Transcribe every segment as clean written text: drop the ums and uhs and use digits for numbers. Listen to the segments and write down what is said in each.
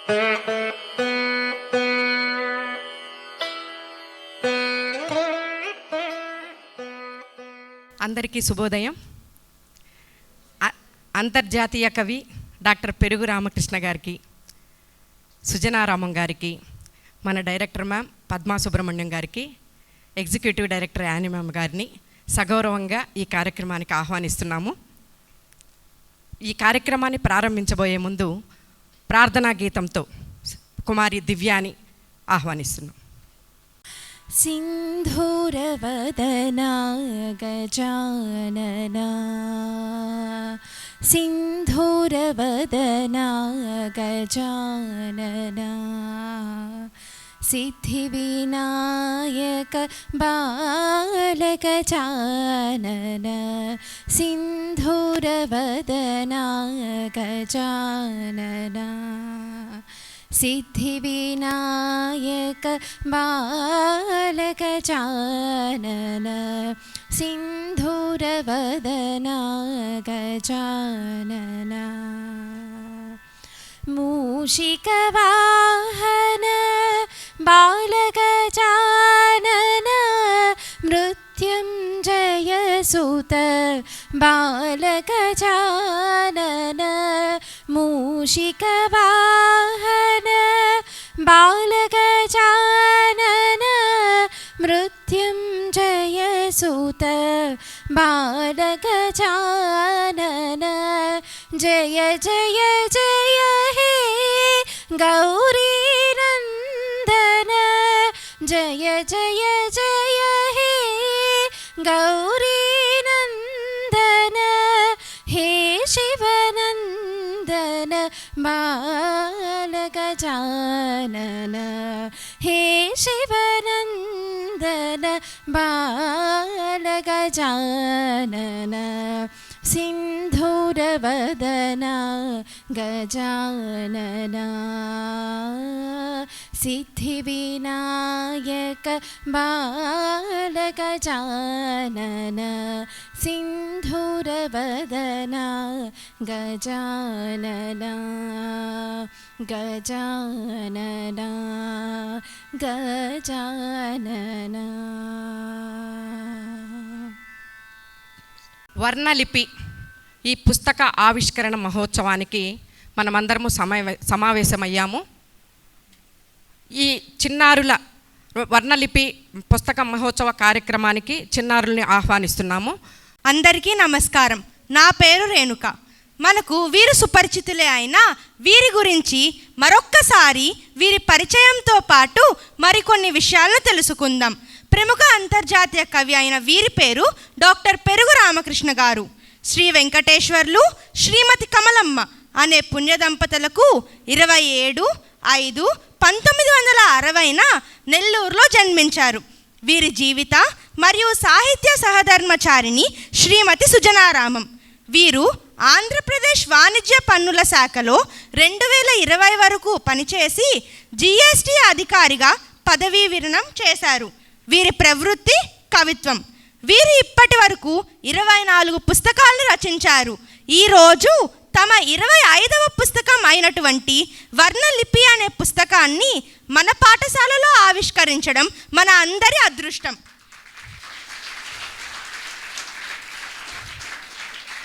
అందరికీ శుభోదయం. అంతర్జాతీయ కవి డాక్టర్ పెరుగు రామకృష్ణ గారికి, సుజనారామం గారికి, మన డైరెక్టర్ మ్యామ్ పద్మా సుబ్రహ్మణ్యం గారికి, ఎగ్జిక్యూటివ్ డైరెక్టర్ యాని మ్యామ్ గారిని సగౌరవంగా ఈ కార్యక్రమానికి ఆహ్వానిస్తున్నాము. ఈ కార్యక్రమాన్ని ప్రారంభించబోయే ముందు ప్రార్థనా గీతంతో కుమారి దివ్యాని ఆహ్వానిస్తున్నాం. सिन्धूरवदना गजानना, सिन्धूरवदना गजानना, सिद्धिविनायक बालगजानना, सिन्धूरवदना गजानना, सिद्धिविनायक बालगजानन, सिन्धूरवदना गजानन, मूषिकवाहन बालगजानन, मृत्युञ्जयसुत बालगजानन, मूषिकवाहन बालगजानन, मृत्युञ्जयसुत बालगजानन, जय जय जय हे गौरीनन्दन, जय जय जय हे गौरीनन्दन, हे शिवनन्दन बालगजानन, हे शिवनन्दन बालगजानन, सिन्धूरवदना गजानन, सिद्धिविनायक बालगजानन, सिन्धूरवदना गजानन, गजानन गजानन. వర్ణలిపి ఈ పుస్తక ఆవిష్కరణ మహోత్సవానికి మనమందరము సమావేశమయ్యాము. ఈ చిన్నారుల వర్ణలిపి పుస్తక మహోత్సవ కార్యక్రమానికి చిన్నారుల్ని ఆహ్వానిస్తున్నాము. అందరికీ నమస్కారం. నా పేరు రేణుక. మనకు వీరు సుపరిచితులే అయినా వీరి గురించి మరొక్కసారి వీరి పరిచయంతో పాటు మరికొన్ని విషయాలను తెలుసుకుందాం. ప్రముఖ అంతర్జాతీయ కవి అయిన వీరి పేరు డాక్టర్ పెరుగు రామకృష్ణ గారు. శ్రీ వెంకటేశ్వర్లు, శ్రీమతి కమలమ్మ అనే పుణ్య దంపతులకు 27/5/1960న నెల్లూరులో జన్మించారు. వీరి జీవిత మరియు సాహిత్య సహధర్మచారిణి శ్రీమతి సుజనారామం. వీరు ఆంధ్రప్రదేశ్ వాణిజ్య పన్నుల శాఖలో 2020 వరకు పనిచేసి GST అధికారిగా పదవీ విరమణ చేశారు. వీరి ప్రవృత్తి కవిత్వం. వీరు ఇప్పటి వరకు 24 పుస్తకాలను రచించారు. ఈరోజు తమ 25వ పుస్తకం అయినటువంటి వర్ణలిపి అనే పుస్తకాన్ని మన పాఠశాలలో ఆవిష్కరించడం మన అందరి అదృష్టం.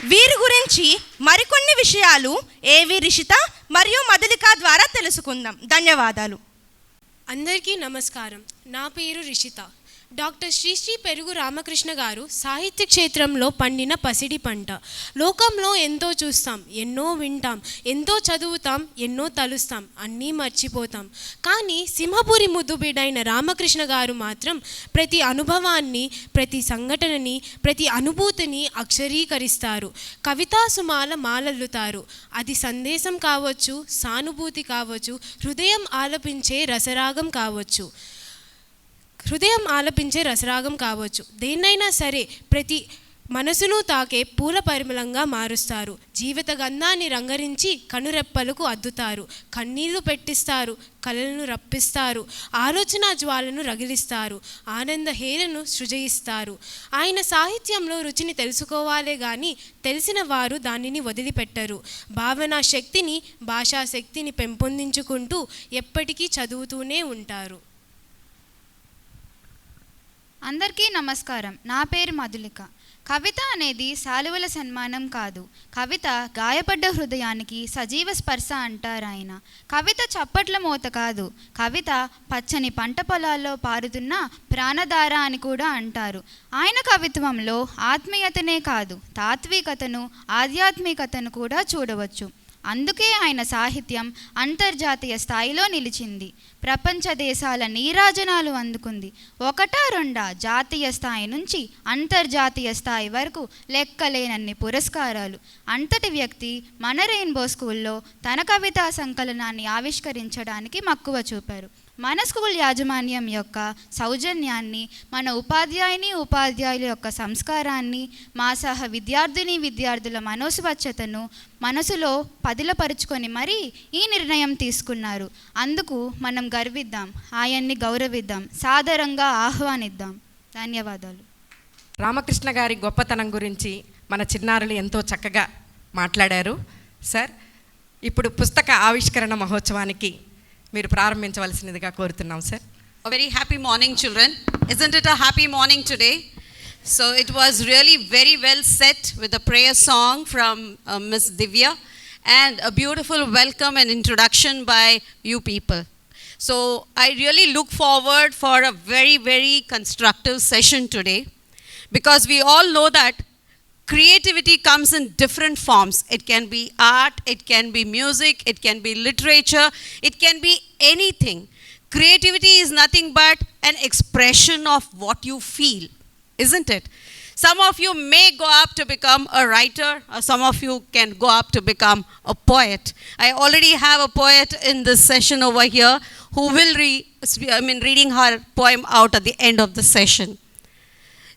వీరి గురించి మరికొన్ని విషయాలు ఏవి రిషిత మరియు మధులిక ద్వారా తెలుసుకుందాం. ధన్యవాదాలు. అందరికీ నమస్కారం. నా పేరు రిషిత. డాక్టర్ శ్రీ పెరుగు రామకృష్ణ గారు సాహిత్య క్షేత్రంలో పండిన పసిడి పంట. లోకంలో ఎంతో చూస్తాం, ఎన్నో వింటాం, ఎంతో చదువుతాం, ఎన్నో తలుస్తాం, అన్నీ మర్చిపోతాం. కానీ సింహపురి ముద్దుబిడ్డైన రామకృష్ణ గారు మాత్రం ప్రతి అనుభవాన్ని, ప్రతి సంఘటనని, ప్రతి అనుభూతిని అక్షరీకరిస్తారు. కవితా సుమాల మాలల్లుతారు. అది సందేశం కావచ్చు, సానుభూతి కావచ్చు, హృదయం ఆలపించే రసరాగం కావచ్చు. దేన్నైనా సరే ప్రతి మనసును తాకే పూల పరిమళంగా మారుస్తారు. జీవిత గంధాన్ని రంగరించి కనురెప్పలకు అద్దుతారు. కన్నీళ్లు పెట్టిస్తారు, కలలను రప్పిస్తారు, ఆలోచన జ్వాలను రగిలిస్తారు, ఆనంద హేళను సృజయిస్తారు. ఆయన సాహిత్యంలో రుచిని తెలుసుకోవాలే గాని తెలిసిన వారు దానిని వదిలిపెట్టరు. భావనా శక్తిని, భాషా శక్తిని పెంపొందించుకుంటూ ఎప్పటికీ చదువుతూనే ఉంటారు. అందరికీ నమస్కారం. నా పేరు మధులిక. కవిత అనేది శాలువల సన్మానం కాదు. కవిత గాయపడ్డ హృదయానికి సజీవ స్పర్శ అంటారు ఆయన. కవిత చప్పట్ల మోత కాదు. కవిత పచ్చని పంట పొలాల్లో పారుతున్న ప్రాణధార అని కూడా అంటారు. ఆయన కవిత్వంలో ఆత్మీయతనే కాదు, తాత్వికతను, ఆధ్యాత్మికతను కూడా చూడవచ్చు. అందుకే ఆయన సాహిత్యం అంతర్జాతీయ స్థాయిలో నిలిచింది. ప్రపంచ దేశాల నీరాజనాలు అందుకుంది. ఒకటా రెండా, జాతీయ స్థాయి నుంచి అంతర్జాతీయ స్థాయి వరకు లెక్కలేనన్ని పురస్కారాలు. అంతటి వ్యక్తి మన రెయిన్బో స్కూల్లో తన కవితా సంకలనాన్ని ఆవిష్కరించడానికి మక్కువ చూపారు. మన స్కూల్ యాజమాన్యం యొక్క సౌజన్యాన్ని, మన ఉపాధ్యాయుల యొక్క సంస్కారాన్ని, మా సహ విద్యార్థుల మనోస్వచ్ఛతను మనసులో పదిలపరుచుకొని మరీ ఈ నిర్ణయం తీసుకున్నారు. అందుకు మనం గర్విద్దాం, ఆయన్ని గౌరవిద్దాం, సాదరంగా ఆహ్వానిద్దాం. ధన్యవాదాలు. రామకృష్ణ గారి గొప్పతనం గురించి మన చిన్నారులు ఎంతో చక్కగా మాట్లాడారు. సార్, ఇప్పుడు పుస్తక ఆవిష్కరణ మహోత్సవానికి మీరు ప్రారంభించవలసినదిగా కోరుతున్నాం sir. A very happy morning, children. Isn't it a happy morning today? So it was really very well set with a prayer song from Miss Divya and a beautiful welcome and introduction by you people. So I really look forward for a very, very constructive session today, because we all know that creativity comes in different forms. It can be art, it can be music, it can be literature, it can be anything. Creativity is nothing but an expression of what you feel, isn't it? Some of you may go up to become a writer, or some of you can go up to become a poet. I already have a poet in this session over here who will reading her poem out at the end of the session.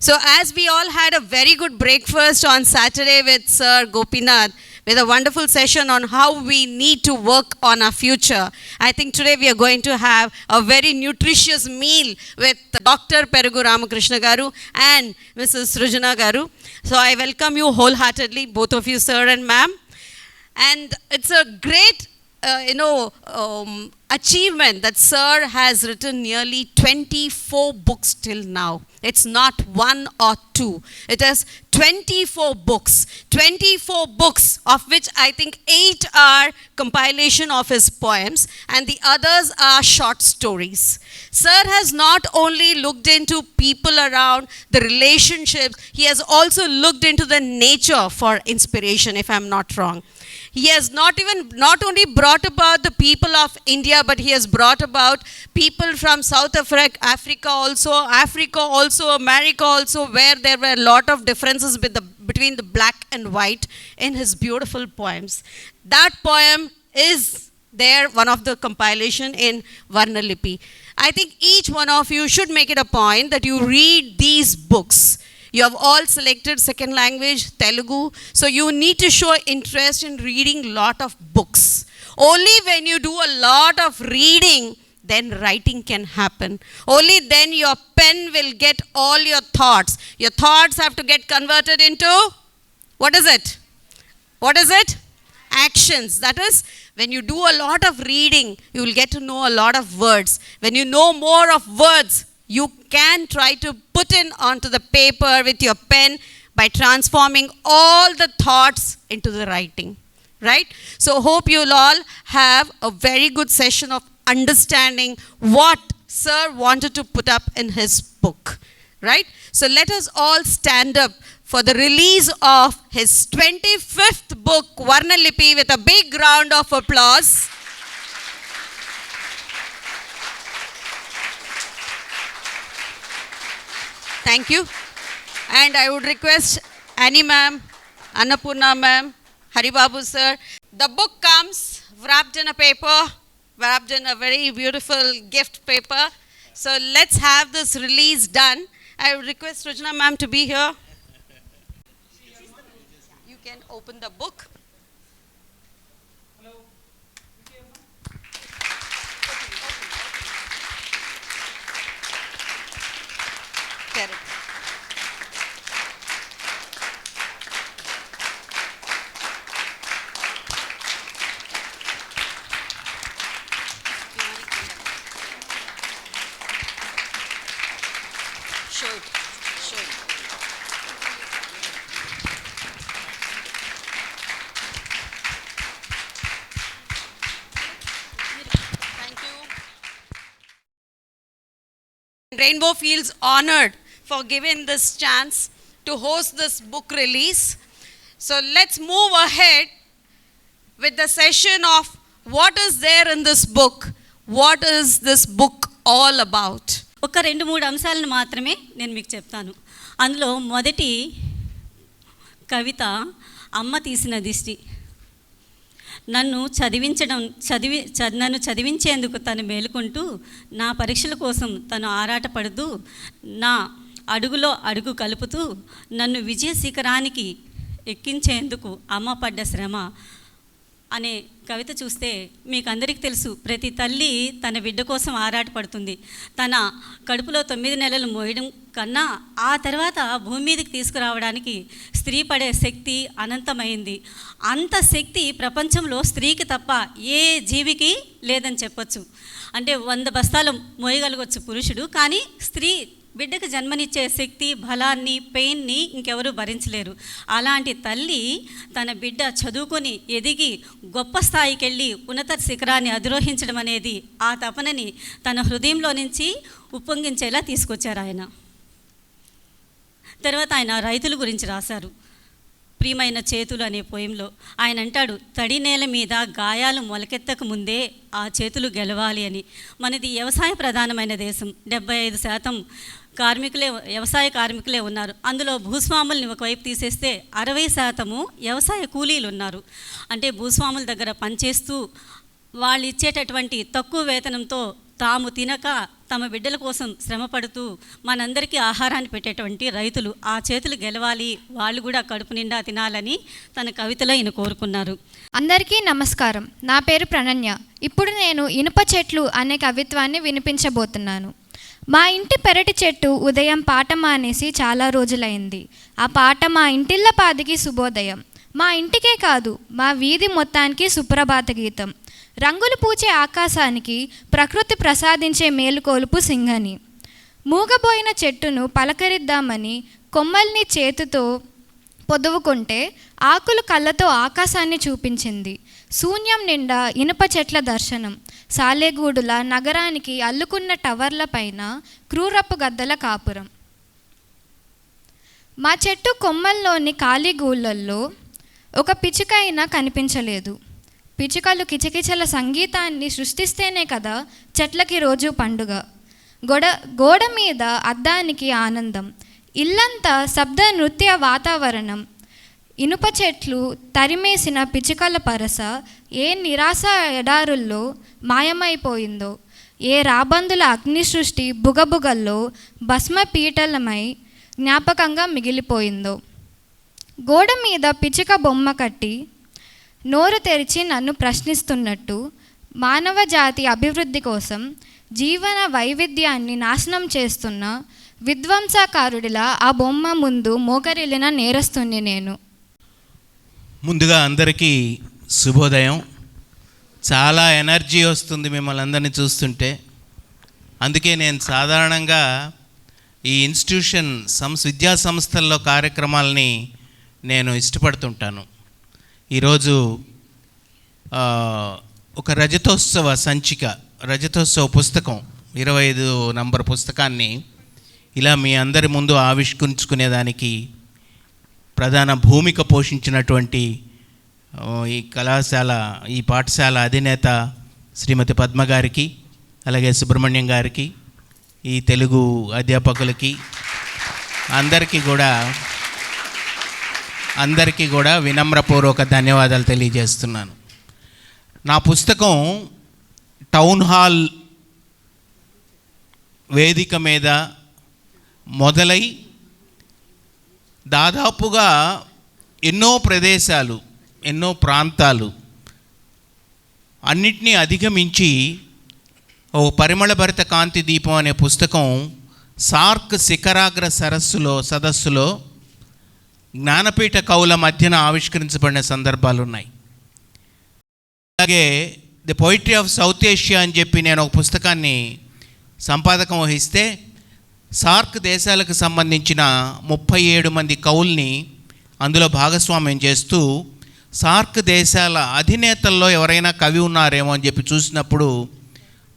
So as we all had a very good breakfast on Saturday with Sir Gopinath, with a wonderful session on how we need to work on our future, I think today we are going to have a very nutritious meal with Dr. Perugu Ramakrishna Garu and Mrs. Srujana Garu. So I welcome you wholeheartedly, both of you, sir and ma'am. And it's a great achievement that Sir has written nearly 24 books till now. It's not one or two. It is 24 books. 24 books, of which I think 8 are compilation of his poems and the others are short stories. Sir has not only looked into people around, the relationships, he has also looked into the nature for inspiration, if I'm not wrong. He has not only brought about the people of India, but he has brought about people from South Africa also, America also, where there were a lot of differences between the black and white in his beautiful poems. That poem is there, one of the compilation in VARNA LIPI. I think each one of you should make it a point that you read these books. You have all selected second language, Telugu, so you need to show interest in reading lot of books. Only when you do a lot of reading, then writing can happen. Only then your pen will get all your thoughts. Your thoughts have to get converted into, what is it? What is it? Actions. That is, when you do a lot of reading, you will get to know a lot of words. When you know more of words, you can try to put in onto the paper with your pen by transforming all the thoughts into the writing, right? So hope you'll all have a very good session of understanding what Sir wanted to put up in his book, right? So let us all stand up for the release of his 25th book, VARNA LIPI, with a big round of applause. Thank you. And I would request Annie ma'am, Annapurna ma'am, Haribabu sir. The book comes wrapped in a paper, wrapped in a very beautiful gift paper. So let's have this release done. I would request Srujana ma'am to be here. can open the book. Correct. Show it. Show it. Thank you. Rainbow feels honored for giving this chance to host this book release. So let's move ahead with the session of what is there in this book. What is this book all about? ఒక 2-3 అంశాలను మాత్రమే నేను మీకు చెప్తాను. అందులో మొదటి కవిత అమ్మ తీసిన దిష్టి. నన్ను చదివించేందుకు తను మేలుకుంటూ నా పరీక్షల కోసం తను ఆరాటపడుతూ నా అడుగులో అడుగు కలుపుతూ నన్ను విజయ శిఖరానికి ఎక్కించేందుకు అమ్మ పడ్డ శ్రమ అనే కవిత చూస్తే మీకు అందరికీ తెలుసు, ప్రతి తల్లి తన బిడ్డ కోసం ఆరాటపడుతుంది. తన కడుపులో 9 నెలలు మోయడం కన్నా ఆ తర్వాత భూమి మీదకి తీసుకురావడానికి స్త్రీ పడే శక్తి అనంతమైంది. అంత శక్తి ప్రపంచంలో స్త్రీకి తప్ప ఏ జీవికి లేదని చెప్పొచ్చు. అంటే 100 బస్తాలు మోయగలగొచ్చు పురుషుడు, కానీ స్త్రీ బిడ్డకు జన్మనిచ్చే శక్తి, బలాన్ని, పెయిన్ని ఇంకెవరూ భరించలేరు. అలాంటి తల్లి తన బిడ్డ చదువుకొని ఎదిగి గొప్ప స్థాయికి వెళ్ళి ఉన్నత శిఖరాన్ని అధిరోహించడం అనేది ఆ తపనని తన హృదయంలో నుంచి ఉప్పొంగించేలా తీసుకొచ్చారు ఆయన. తర్వాత ఆయన రైతుల గురించి రాశారు. ప్రియమైన చేతులు అనే పోయంలో ఆయన అంటాడు, తడి నేల మీద గాయాలు మొలకెత్తక ముందే ఆ చేతులు గెలవాలి అని. మనది వ్యవసాయ ప్రధానమైన దేశం. 75% వ్యవసాయ కార్మికులే ఉన్నారు. అందులో భూస్వాముల్ని ఒకవైపు తీసేస్తే 60% వ్యవసాయ కూలీలు ఉన్నారు. అంటే భూస్వాముల దగ్గర పనిచేస్తూ వాళ్ళు ఇచ్చేటటువంటి తక్కువ వేతనంతో తాము తినక తమ బిడ్డల కోసం శ్రమపడుతూ మనందరికీ ఆహారాన్ని పెట్టేటువంటి రైతులు, ఆ చేతులు గెలవాలి, వాళ్ళు కూడా కడుపు నిండా తినాలని తన కవితలో ఈయన కోరుకున్నారు. అందరికీ నమస్కారం. నా పేరు ప్రణన్య. ఇప్పుడు నేను ఇనుప చెట్లు అనే కవిత్వాన్ని వినిపించబోతున్నాను. మా ఇంటి పెరటి చెట్టు ఉదయం పాట మానేసి చాలా రోజులైంది. ఆ పాట మా ఇంటిళ్ళ పాదికి శుభోదయం. మా ఇంటికే కాదు, మా వీధి మొత్తానికి సుప్రభాత గీతం. రంగులు పూచే ఆకాశానికి ప్రకృతి ప్రసాదించే మేలుకొలుపు సింగని. మూగబోయిన చెట్టును పలకరిద్దామని కొమ్మల్ని చేతితో పొదువుకుంటే ఆకులు కళ్ళతో ఆకాశాన్ని చూపించింది. శూన్యం నిండా ఇనుప చెట్ల దర్శనం. సాలెగూడుల నగరానికి అల్లుకున్న టవర్ల పైన క్రూరపు గద్దల కాపురం. మా చెట్టు కొమ్మల్లోని ఖాళీ గూళ్ళల్లో ఒక పిచ్చుకైనా కనిపించలేదు. పిచ్చుకలు కిచకిచల సంగీతాన్ని సృష్టిస్తేనే కదా చెట్లకి రోజు పండుగ. గోడ మీద అద్దానికి ఆనందం. ఇల్లంతా శబ్ద నృత్య వాతావరణం. ఇనుప చెట్లు తరిమేసిన పిచ్చుకల పరస ఏ నిరాశ ఎడారుల్లో మాయమైపోయిందో, ఏ రాబందుల అగ్ని సృష్టి బుగబుగల్లో భస్మ పీటలమై జ్ఞాపకంగా మిగిలిపోయిందో. గోడ మీద పిచ్చుక బొమ్మ కట్టి నోరు తెరిచి నన్ను ప్రశ్నిస్తున్నట్టు మానవ జాతి అభివృద్ధి కోసం జీవన వైవిధ్యాన్ని నాశనం చేస్తున్న విధ్వంసకారుడిలా ఆ బొమ్మ ముందు మోకరిల్లిన నేరస్తుని నేను. ముందుగా అందరికీ శుభోదయం. చాలా ఎనర్జీ వస్తుంది మిమ్మల్ని అందరినీ చూస్తుంటే. అందుకే నేను సాధారణంగా ఈ ఇన్స్టిట్యూషన్ విద్యా సంస్థల్లో కార్యక్రమాలని నేను ఇష్టపడుతుంటాను. ఈరోజు ఒక రజతోత్సవ పుస్తకం 25 నంబర్ పుస్తకాన్ని ఇలా మీ అందరి ముందు ఆవిష్కరించుకునేదానికి ప్రధాన భూమిక పోషించినటువంటి ఈ పాఠశాల అధినేత శ్రీమతి పద్మ గారికి, అలాగే సుబ్రహ్మణ్యం గారికి, ఈ తెలుగు అధ్యాపకులకి అందరికీ కూడా వినమ్రపూర్వక ధన్యవాదాలు తెలియజేస్తున్నాను. నా పుస్తకం టౌన్ హాల్ వేదిక మీద మొదలై దాదాపుగా ఎన్నో ప్రదేశాలు, ఎన్నో ప్రాంతాలు అన్నిటినీ అధిగమించి ఓ పరిమళభరిత కాంతి దీపం అనే పుస్తకం సార్క్ శిఖరాగ్ర సదస్సులో జ్ఞానపీఠ కవుల మధ్యన ఆవిష్కరించబడిన సందర్భాలు ఉన్నాయి. అలాగే the poetry of south Asia అని చెప్పి నేను ఒక పుస్తకాన్ని సంపాదకం వహిస్తే సార్క్ దేశాలకు సంబంధించిన 37 మంది కవుల్ని అందులో భాగస్వామ్యం చేస్తూ సార్క్ దేశాల అధినేతల్లో ఎవరైనా కవి ఉన్నారేమో అని చెప్పి చూసినప్పుడు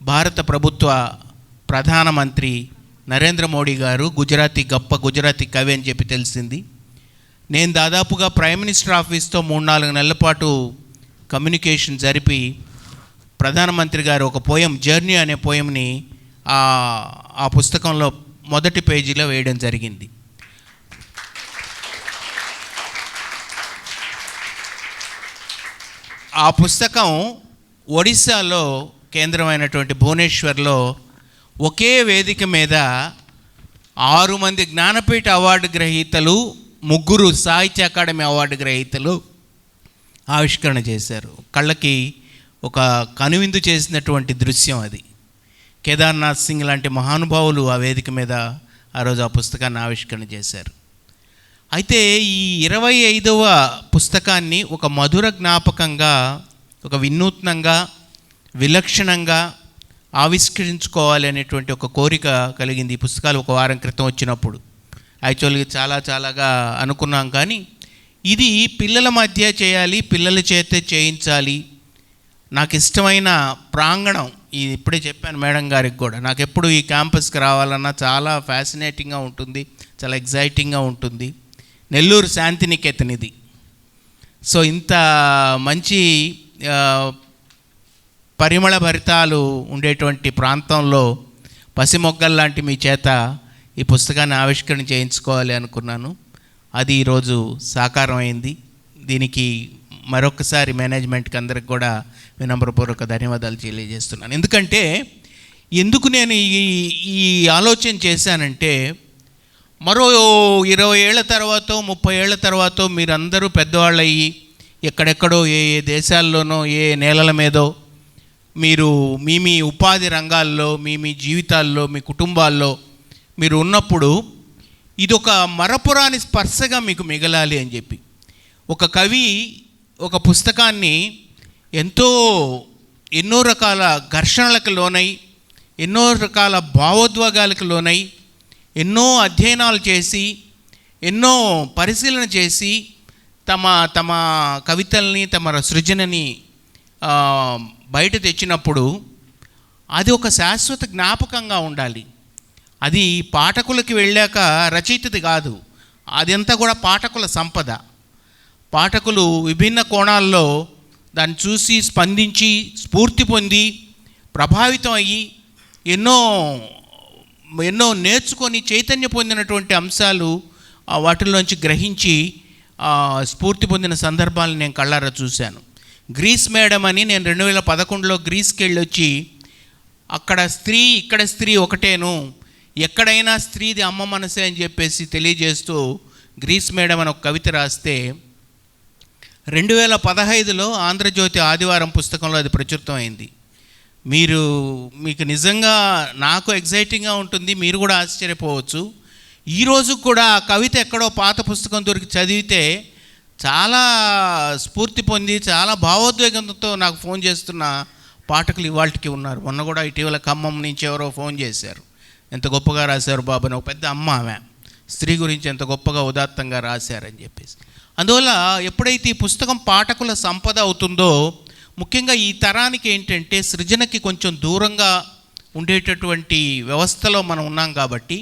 భారత ప్రభుత్వ ప్రధానమంత్రి నరేంద్ర మోడీ గారు గొప్ప గుజరాతీ కవి అని చెప్పి తెలిసింది. నేను దాదాపుగా ప్రైమ్ మినిస్టర్ ఆఫీస్తో 3-4 నెలల పాటు కమ్యూనికేషన్ జరిపి ప్రధానమంత్రి గారు ఒక పోయం జర్నీ అనే పోయంని ఆ పుస్తకంలో మొదటి పేజీలో వేయడం జరిగింది. ఆ పుస్తకం ఒడిస్సాలో కేంద్రమైనటువంటి భువనేశ్వర్లో ఒకే వేదిక మీద 6 మంది జ్ఞానపీఠ అవార్డు గ్రహీతలు, 3 సాహిత్య అకాడమీ అవార్డు గ్రహీతలు ఆవిష్కరణ చేశారు. కళ్ళకి ఒక కనువిందు చేసినటువంటి దృశ్యం అది. కేదార్నాథ్ సింగ్ లాంటి మహానుభావులు ఆ వేదిక మీద ఆ రోజు ఆ పుస్తకాన్ని ఆవిష్కరణ చేశారు. అయితే ఈ 25వ పుస్తకాన్ని ఒక మధుర జ్ఞాపకంగా, ఒక వినూత్నంగా, విలక్షణంగా ఆవిష్కరించుకోవాలి అనేటువంటి ఒక కోరిక కలిగింది. ఈ పుస్తకాలు ఒక వారం క్రితం వచ్చినప్పుడు యాక్చువల్గా చాలాగా అనుకున్నాం, కానీ ఇది పిల్లల మధ్య చేయాలి, పిల్లల చేతే చేయించాలి. నాకు ఇష్టమైన ప్రాంగణం, ఇది ఇప్పుడే చెప్పాను మేడం గారికి కూడా, నాకు ఎప్పుడు ఈ క్యాంపస్కి రావాలన్నా చాలా ఫ్యాసినేటింగ్గా ఉంటుంది, చాలా ఎగ్జైటింగ్గా ఉంటుంది. నెల్లూరు శాంతినికేతన్ ఇది. సో ఇంత మంచి పరిమళ భరితాలు ఉండేటువంటి ప్రాంతంలో పసిమొగ్గల్లాంటి మీ చేత ఈ పుస్తకాన్ని ఆవిష్కరణ చేయించుకోవాలి అనుకున్నాను. అది ఈరోజు సాకారం అయింది. దీనికి మరొకసారి మేనేజ్మెంట్కి అందరికి కూడా వినమ్రపూర్వక ధన్యవాదాలు తెలియజేస్తున్నాను. ఎందుకు నేను ఈ ఆలోచన చేశానంటే, మరో 20 ఏళ్ల తర్వాత 30 ఏళ్ల తర్వాత మీరందరూ పెద్దవాళ్ళు అయ్యి ఎక్కడెక్కడో ఏ దేశాల్లోనో ఏ నేలల మీదో మీరు మీ ఉపాధి రంగాల్లో మీ జీవితాల్లో మీ కుటుంబాల్లో మీరు ఉన్నప్పుడు ఇదొక మరపురాని స్పర్శగా మీకు మిగలాలి అని చెప్పి ఒక కవి ఒక పుస్తకాన్ని ఎన్నో రకాల ఘర్షణలకు లోనై, ఎన్నో రకాల భావోద్వేగాలకు లోనై, ఎన్నో అధ్యయనాలు చేసి, ఎన్నో పరిశీలన చేసి తమ కవితల్ని, తమ సృజనని బయట తెచ్చినప్పుడు అది ఒక శాశ్వత జ్ఞాపకంగా ఉండాలి. అది పాఠకులకి వెళ్ళాక రచయితది కాదు, అదంతా కూడా పాఠకుల సంపద. పాఠకులు విభిన్న కోణాల్లో దాన్ని చూసి స్పందించి స్ఫూర్తి పొంది ప్రభావితం అయ్యి ఎన్నో నేర్చుకొని చైతన్య పొందినటువంటి అంశాలు వాటిల్లోంచి గ్రహించి స్ఫూర్తి పొందిన సందర్భాలను నేను కళ్ళారా చూశాను. గ్రీస్ మేడం అని నేను 2011లో గ్రీస్కి వెళ్ళి వచ్చి అక్కడ స్త్రీ ఇక్కడ స్త్రీ ఒకటేను, ఎక్కడైనా స్త్రీది అమ్మ మనసే అని చెప్పేసి తెలియజేస్తూ గ్రీస్ మేడం అని ఒక కవిత రాస్తే 2015లో ఆంధ్రజ్యోతి ఆదివారం పుస్తకంలో అది ప్రచురితం అయింది. మీకు నిజంగా నాకు ఎగ్జైటింగ్గా ఉంటుంది, మీరు కూడా ఆశ్చర్యపోవచ్చు. ఈరోజు కూడా ఆ కవిత ఎక్కడో పాత పుస్తకం దొరికి చదివితే చాలా స్ఫూర్తి పొంది చాలా భావోద్వేగంతో నాకు ఫోన్ చేస్తున్న పాఠకులు ఇవాళకి ఉన్నారు. మొన్న కూడా ఇటీవల ఖమ్మం నుంచి ఎవరో ఫోన్ చేశారు, ఎంత గొప్పగా రాశారు బాబు అని. ఒక పెద్ద అమ్మ, ఆమె స్త్రీ గురించి ఎంత గొప్పగా ఉదాత్తంగా రాశారని చెప్పేసి. అందువల్ల ఎప్పుడైతే ఈ పుస్తకం పాఠకుల సంపద అవుతుందో, ముఖ్యంగా ఈ తరానికి ఏంటంటే సృజనకి కొంచెం దూరంగా ఉండేటటువంటి వ్యవస్థలో మనం ఉన్నాం కాబట్టి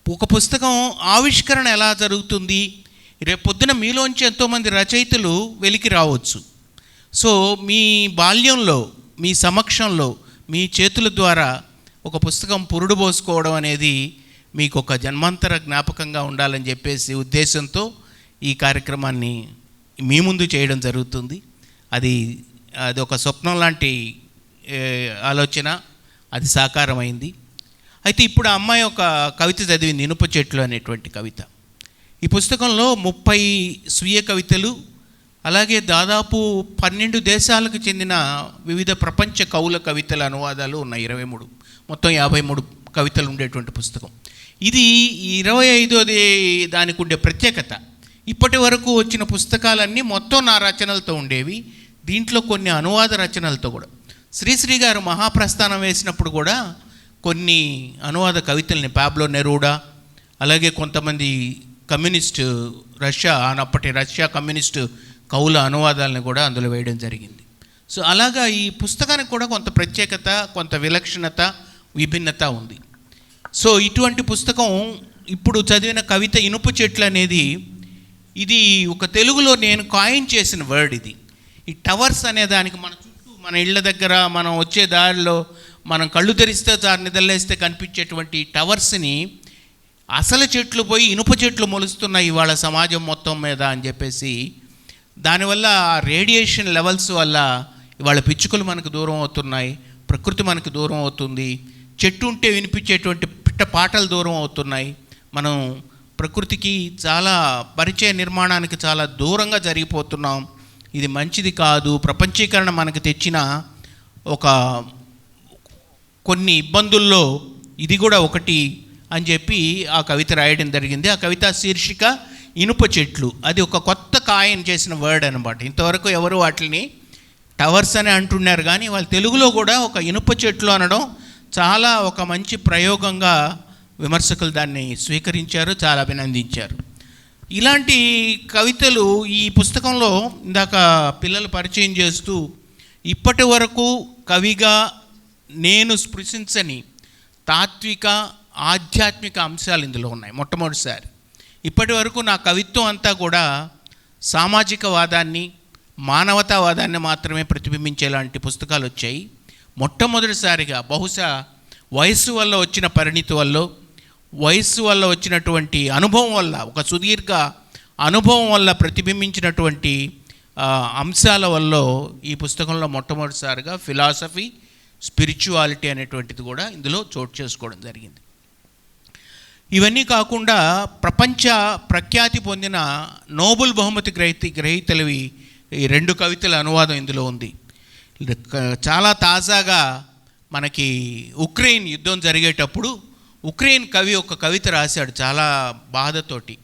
ఒక పుస్తకం ఆవిష్కరణ ఎలా జరుగుతుంది, రేపు పొద్దున మీలోంచి ఎంతోమంది రచయితలు వెలికి రావచ్చు. సో మీ బాల్యంలో, మీ సమక్షంలో, మీ చేతుల ద్వారా ఒక పుస్తకం పురుడు పోసుకోవడం అనేది మీకు ఒక జన్మాంతర జ్ఞాపకంగా ఉండాలని చెప్పేసి ఉద్దేశంతో ఈ కార్యక్రమాన్ని మీ ముందు చేయడం జరుగుతుంది. అది ఒక స్వప్నం లాంటి ఆలోచన, అది సాకారమైంది. అయితే ఇప్పుడు ఆ అమ్మాయి ఒక కవిత చదివింది, ఇనుప చెట్లు అనేటువంటి కవిత. ఈ పుస్తకంలో 30 స్వీయ కవితలు, అలాగే దాదాపు 12 దేశాలకు చెందిన వివిధ ప్రపంచ కవుల కవితల అనువాదాలు ఉన్నాయి. 23, మొత్తం 53 కవితలు ఉండేటువంటి పుస్తకం. ఇది 25వ దానికి ఉండే ప్రత్యేకత. ఇప్పటి వరకు వచ్చిన పుస్తకాలన్నీ మొత్తం నా రచనలతో ఉండేవి, దీంట్లో కొన్ని అనువాద రచనలతో కూడా. శ్రీశ్రీ గారు మహాప్రస్థానం వేసినప్పుడు కూడా కొన్ని అనువాద కవితల్ని, పాబ్లో నెరూడా, అలాగే కొంతమంది కమ్యూనిస్టు అప్పటి రష్యా కమ్యూనిస్టు కవుల అనువాదాలను కూడా అందులో వేయడం జరిగింది. సో అలాగా ఈ పుస్తకానికి కూడా కొంత ప్రత్యేకత, కొంత విలక్షణత, విభిన్నత ఉంది. సో ఇటువంటి పుస్తకం ఇప్పుడు చదివిన కవిత ఇనుప చెట్లు అనేది, ఇది ఒక తెలుగులో నేను కాయిన్ చేసిన వర్డ్. ఇది ఈ టవర్స్ అనే దానికి మన చుట్టూ, మన ఇళ్ళ దగ్గర, మనం వచ్చే దారిలో, మనం కళ్ళు తెరిస్తే నిద్రలేస్తే కనిపించేటువంటి టవర్స్ని అసలు చెట్లు పోయి ఇనుప చెట్లు మొలుస్తున్నాయి ఇవాళ సమాజం మొత్తం మీద అని చెప్పేసి, దానివల్ల రేడియేషన్ లెవెల్స్ వల్ల ఇవాళ పిచ్చుకలు మనకు దూరం అవుతున్నాయి, ప్రకృతి మనకు దూరం అవుతుంది, చెట్టు ఉంటే వినిపించేటువంటి పిట్ట పాటలు దూరం అవుతున్నాయి. మనం ప్రకృతికి చాలా పరిచయ నిర్మాణానికి చాలా దూరంగా జరిగిపోతున్నాం. ఇది మంచిది కాదు. ప్రపంచీకరణ మనకు తెచ్చిన ఒక కొన్ని ఇబ్బందుల్లో ఇది కూడా ఒకటి అని చెప్పి ఆ కవిత రాయడం జరిగింది. ఆ కవిత శీర్షిక ఇనుప చెట్లు. అది ఒక కొత్త కాయిన్ చేసిన వర్డ్ అనమాట. ఇంతవరకు ఎవరు వాటిని టవర్స్ అని అంటున్నారు, కానీ వాళ్ళు తెలుగులో కూడా ఒక ఇనుప చెట్లు అనడం చాలా ఒక మంచి ప్రయోగంగా విమర్శకులు దాన్ని స్వీకరించారు, చాలా అభినందించారు. ఇలాంటి కవితలు ఈ పుస్తకంలో ఇందాక పిల్లలు పరిచయం చేస్తూ, ఇప్పటి వరకు కవిగా నేను స్పృశించని తాత్విక ఆధ్యాత్మిక అంశాలు ఇందులో ఉన్నాయి. మొట్టమొదటిసారి ఇప్పటి వరకు నా కవిత్వం అంతా కూడా సామాజికవాదాన్ని, మానవతావాదాన్ని మాత్రమే ప్రతిబింబించేలాంటి పుస్తకాలు వచ్చాయి. మొట్టమొదటిసారిగా బహుశా వయస్సు వల్ల వచ్చిన పరిణితి వల్ల, వయస్సు వల్ల వచ్చినటువంటి అనుభవం వల్ల, ఒక సుదీర్ఘ అనుభవం వల్ల ప్రతిబింబించినటువంటి అంశాల వల్ల ఈ పుస్తకంలో మొట్టమొదటిసారిగా ఫిలాసఫీ, స్పిరిచువాలిటీ అనేటువంటిది కూడా ఇందులో చోటు చేసుకోవడం జరిగింది. ఇవన్నీ కాకుండా ప్రపంచ ప్రఖ్యాతి పొందిన నోబెల్ బహుమతి గ్రహీతలవి ఈ 2 కవితల అనువాదం ఇందులో ఉంది. చాలా తాజాగా మనకి ఉక్రెయిన్ యుద్ధం జరిగేటప్పుడు ఉక్రెయిన్ కవి ఒక కవిత రాశాడు చాలా బాధతోటి.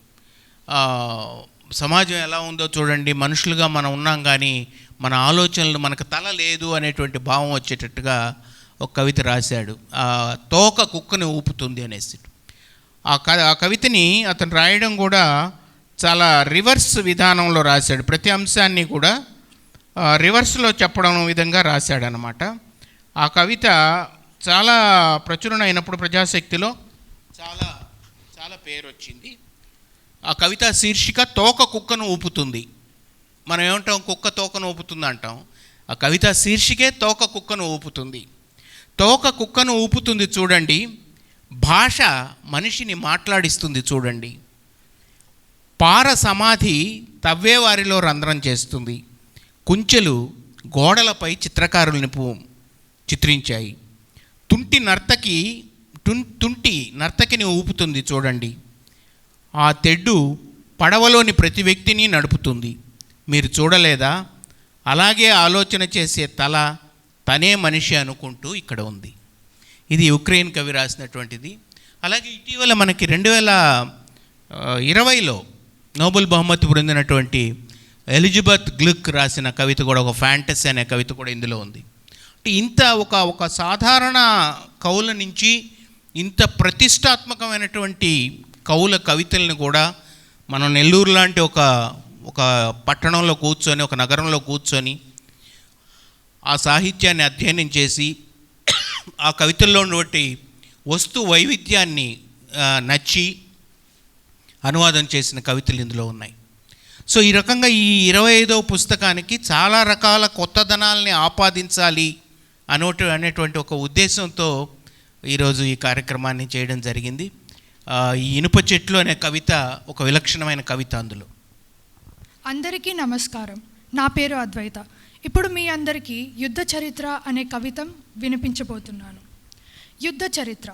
సమాజం ఎలా ఉందో చూడండి, మనుషులుగా మనం ఉన్నాం కానీ మన ఆలోచనలు, మనకు తల లేదు అనేటువంటి భావం వచ్చేటట్టుగా ఒక కవిత రాశాడు. తోక కుక్కని ఊపుతుంది అనేసి. ఆ కవితని అతను రాయడం కూడా చాలా రివర్స్ విధానంలో రాశాడు. ప్రతి అంశాన్ని కూడా రివర్స్లో చెప్పడం విధంగా రాశాడనమాట. ఆ కవిత చాలా ప్రచురణ అయినప్పుడు ప్రజాశక్తిలో చాలా చాలా పేరు వచ్చింది. ఆ కవిత శీర్షిక తోక కుక్కను ఊపుతుంది. మనం ఏమంటాం, కుక్క తోకను ఊపుతుంది అంటాం. ఆ కవిత శీర్షికే తోక కుక్కను ఊపుతుంది. తోక కుక్కను ఊపుతుంది చూడండి, భాష మనిషిని మాట్లాడిస్తుంది చూడండి, పార సమాధి తవ్వేవారిలో రంధ్రం చేస్తుంది, కుంచెలు గోడలపై చిత్రకారుల్ని చిత్రించాయి, తుంటి నర్తకిని ఊపుతుంది చూడండి, ఆ తెడ్డు పడవలోని ప్రతి వ్యక్తిని నడుపుతుంది, మీరు చూడలేదా, అలాగే ఆలోచన చేసే తల తనే మనిషి అనుకుంటూ ఇక్కడ ఉంది. ఇది ఉక్రెయిన్ కవి రాసినటువంటిది. అలాగే ఇటీవల మనకి 2020లో నోబెల్ బహుమతి పొందినటువంటి ఎలిజబెత్ గ్లుక్ రాసిన కవిత కూడా, ఒక ఫ్యాంటసీ అనే కవిత కూడా ఇందులో ఉంది. అంటే ఇంత ఒక సాధారణ కవుల నుంచి ఇంత ప్రతిష్టాత్మకమైనటువంటి కవుల కవితలను కూడా మనం నెల్లూరు లాంటి ఒక పట్టణంలో కూర్చొని, ఒక నగరంలో కూర్చొని ఆ సాహిత్యాన్ని అధ్యయనం చేసి ఆ కవితల్లో ఉన్నటువంటి వస్తు వైవిధ్యాన్ని నచ్చి అనువాదం చేసిన కవితలు ఇందులో ఉన్నాయి. సో ఈ రకంగా ఈ 25వ పుస్తకానికి చాలా రకాల కొత్తదనాల్ని ఆపాదించాలి అనేటువంటి ఒక ఉద్దేశంతో ఈరోజు ఈ కార్యక్రమాన్ని చేయడం జరిగింది. ఈ ఇనుప చెట్లు అనే కవిత ఒక విలక్షణమైన కవిత. అందులో అందరికీ నమస్కారం. నా పేరు అద్వైత. ఇప్పుడు మీ అందరికీ యుద్ధ చరిత్ర అనే కవిత వినిపించబోతున్నాను. యుద్ధ చరిత్ర.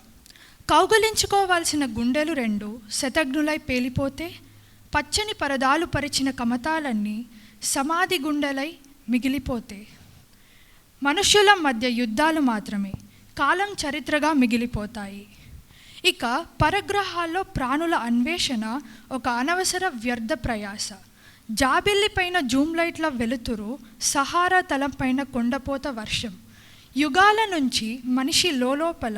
కౌగలించుకోవాల్సిన గుండెలు 2 శతఘ్నులై పేలిపోతే, పచ్చని పరదాలు పరిచిన కమతాలన్నీ సమాధి గుండెలై మిగిలిపోతే మనుష్యుల మధ్య యుద్ధాలు మాత్రమే కాలం చరిత్రగా మిగిలిపోతాయి. ఇక పరగ్రహాల్లో ప్రాణుల అన్వేషణ ఒక అనవసర వ్యర్థ ప్రయాస. జాబిల్లిపైన జూమ్ లైట్ల వెలుతురు, సహారా తలంపైన కొండపోత వర్షం. యుగాల నుంచి మనిషి లోపల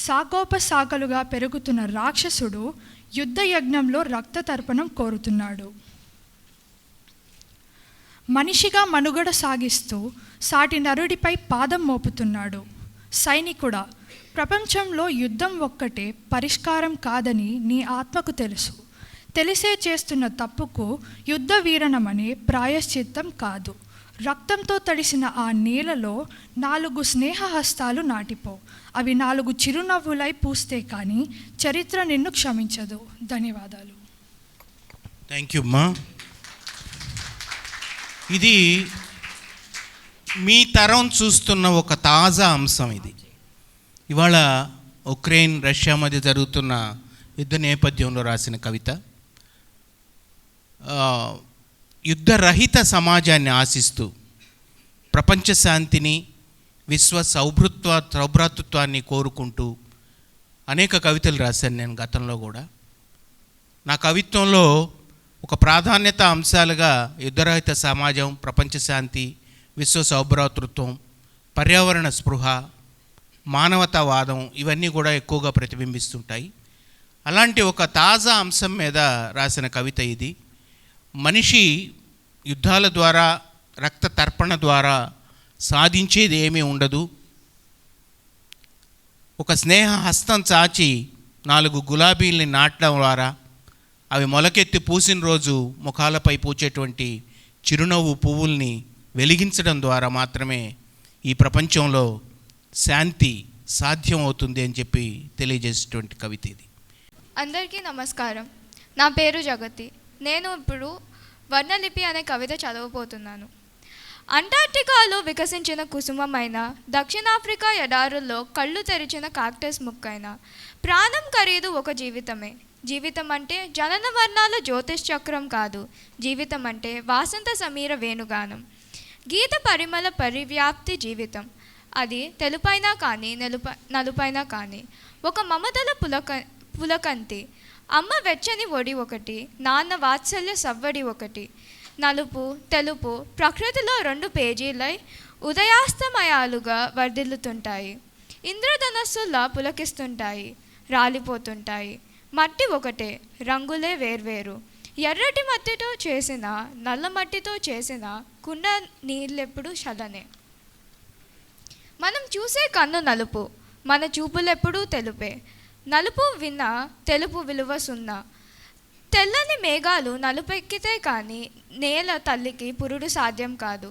సాకోపసాకలుగా పెరుగుతున్న రాక్షసుడు యుద్ధ యజ్ఞంలో రక్త తర్పణం కోరుతున్నాడు. మనిషిగా మనుగడ సాగిస్తూ సాటి నరుడిపై పాదం మోపుతున్నాడు. సైనికుడా, ప్రపంచంలో యుద్ధం ఒక్కటే పరిష్కారం కాదని నీ ఆత్మకు తెలుసు. తెలిసే చేస్తున్న తప్పుకు యుద్ధ వీరణమనే ప్రాయశ్చిత్తం కాదు. రక్తంతో తడిసిన ఆ నేలలో 4 స్నేహహస్తాలు నాటిపో. అవి 4 చిరునవ్వులై పూస్తే కానీ చరిత్ర నిన్ను క్షమించదు. ధన్యవాదాలు. థ్యాంక్ యూ అమ్మా. ఇది మీ తరం చూస్తున్న ఒక తాజా అంశం. ఇది ఇవాళ ఉక్రెయిన్ రష్యా మధ్య జరుగుతున్న యుద్ధ నేపథ్యంలో రాసిన కవిత. యుద్ధరహిత సమాజాన్ని ఆశిస్తూ ప్రపంచ శాంతిని, విశ్వ సౌభ్రాతృత్వాన్ని కోరుకుంటూ అనేక కవితలు రాశాను నేను గతంలో కూడా. నా కవిత్వంలో ఒక ప్రాధాన్యత అంశాలుగా యుద్ధరహిత సమాజం, ప్రపంచ శాంతి, విశ్వ సౌభ్రాతృత్వం, పర్యావరణ స్పృహ, మానవతావాదం ఇవన్నీ కూడా ఎక్కువగా ప్రతిబింబిస్తుంటాయి. అలాంటి ఒక తాజా అంశం మీద రాసిన కవిత ఇది. మనిషి యుద్ధాల ద్వారా, రక్త తర్పణ ద్వారా సాధించేది ఏమీ ఉండదు. ఒక స్నేహ హస్తం చాచి 4 గులాబీల్ని నాటడం ద్వారా, అవి మొలకెత్తి పూసిన రోజు ముఖాలపై పూచేటువంటి చిరునవ్వు పువ్వుల్ని వెలిగించడం ద్వారా మాత్రమే ఈ ప్రపంచంలో శాంతి సాధ్యం అవుతుంది అని చెప్పి తెలియజేసేటువంటి కవిత ఇది. అందరికీ నమస్కారం. నా పేరు జగతి. నేను ఇప్పుడు వర్ణలిపి అనే కవిత చదవబోతున్నాను. అంటార్టికాలో వికసించిన కుసుమమైన, దక్షిణాఫ్రికా ఎడారుల్లో కళ్ళు తెరిచిన కాక్టస్ ముక్కైన, ప్రాణం ఖరీదు ఒక జీవితమే. జీవితం అంటే జనన వర్ణాల జ్యోతిష్ చక్రం కాదు. జీవితం అంటే వాసంత సమీర వేణుగానం, గీత పరిమళ పరివ్యాప్తి జీవితం. అది తెలుపైనా కానీ నలుపైనా కానీ ఒక మమతల పులకంతి. అమ్మ వెచ్చని ఒడి ఒకటి, నాన్న వాత్సల్య సవ్వడి ఒకటి. నలుపు తెలుపు ప్రకృతిలో 2 పేజీలై ఉదయాస్తమయాలుగా వర్ధిల్లుతుంటాయి. ఇంద్రధనస్సులా పులకిస్తుంటాయి, రాలిపోతుంటాయి. మట్టి ఒకటే, రంగులే వేర్వేరు. ఎర్రటి మట్టితో చేసిన, నల్ల మట్టితో చేసిన కుండ నీళ్ళెప్పుడు చల్లనే. మనం చూసే కన్ను నలుపు, మన చూపులెప్పుడూ తెలుపే. నలుపు విన్నా తెలుపు విలువ 0. తెల్లని మేఘాలు నలుపెక్కితే కానీ నేల తల్లికి పురుడు సాధ్యం కాదు.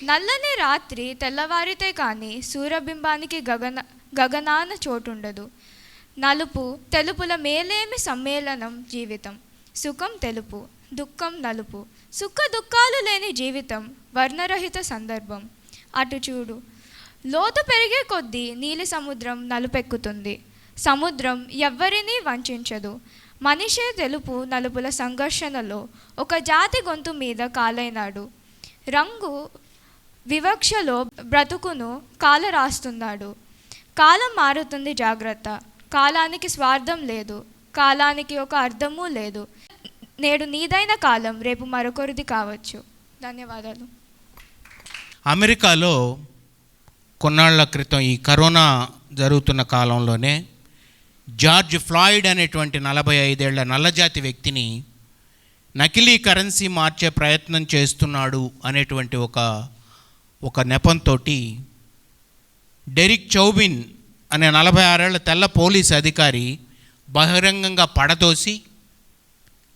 నల్లని రాత్రి తెల్లవారితే కానీ సూర్యబింబానికి గగనాన చోటుండదు. నలుపు తెలుపుల మేలేమి సమ్మేళనం జీవితం. సుఖం తెలుపు, దుఃఖం నలుపు. సుఖ దుఃఖాలు లేని జీవితం వర్ణరహిత సందర్భం. అటు చూడు, లోతు పెరిగే కొద్దీ నీలి సముద్రం నలుపెక్కుతుంది. సముద్రం ఎవ్వరినీ వంచదు. మనిషే తెలుపు నలుపుల సంఘర్షణలో ఒక జాతి గొంతు మీద కాలైనాడు. రంగు వివక్షలో బ్రతుకును కాల రాస్తున్నాడు. కాలం మారుతుంది, జాగ్రత్త. కాలానికి స్వార్థం లేదు, కాలానికి ఒక అర్థమూ లేదు. నేడు నీదైన కాలం రేపు మరొకరిది కావచ్చు. ధన్యవాదాలు. అమెరికాలో కొన్నాళ్ల క్రితం ఈ కరోనా జరుగుతున్న కాలంలోనే జార్జ్ ఫ్లాయిడ్ అనేటువంటి 45 ఏళ్ల నల్లజాతి వ్యక్తిని నకిలీ కరెన్సీ మార్చే ప్రయత్నం చేస్తున్నాడు అనేటువంటి ఒక నెపంతో డెరిక్ చౌబిన్ అనే 46 ఏళ్ల తెల్ల పోలీస్ అధికారి బహిరంగంగా పడదోసి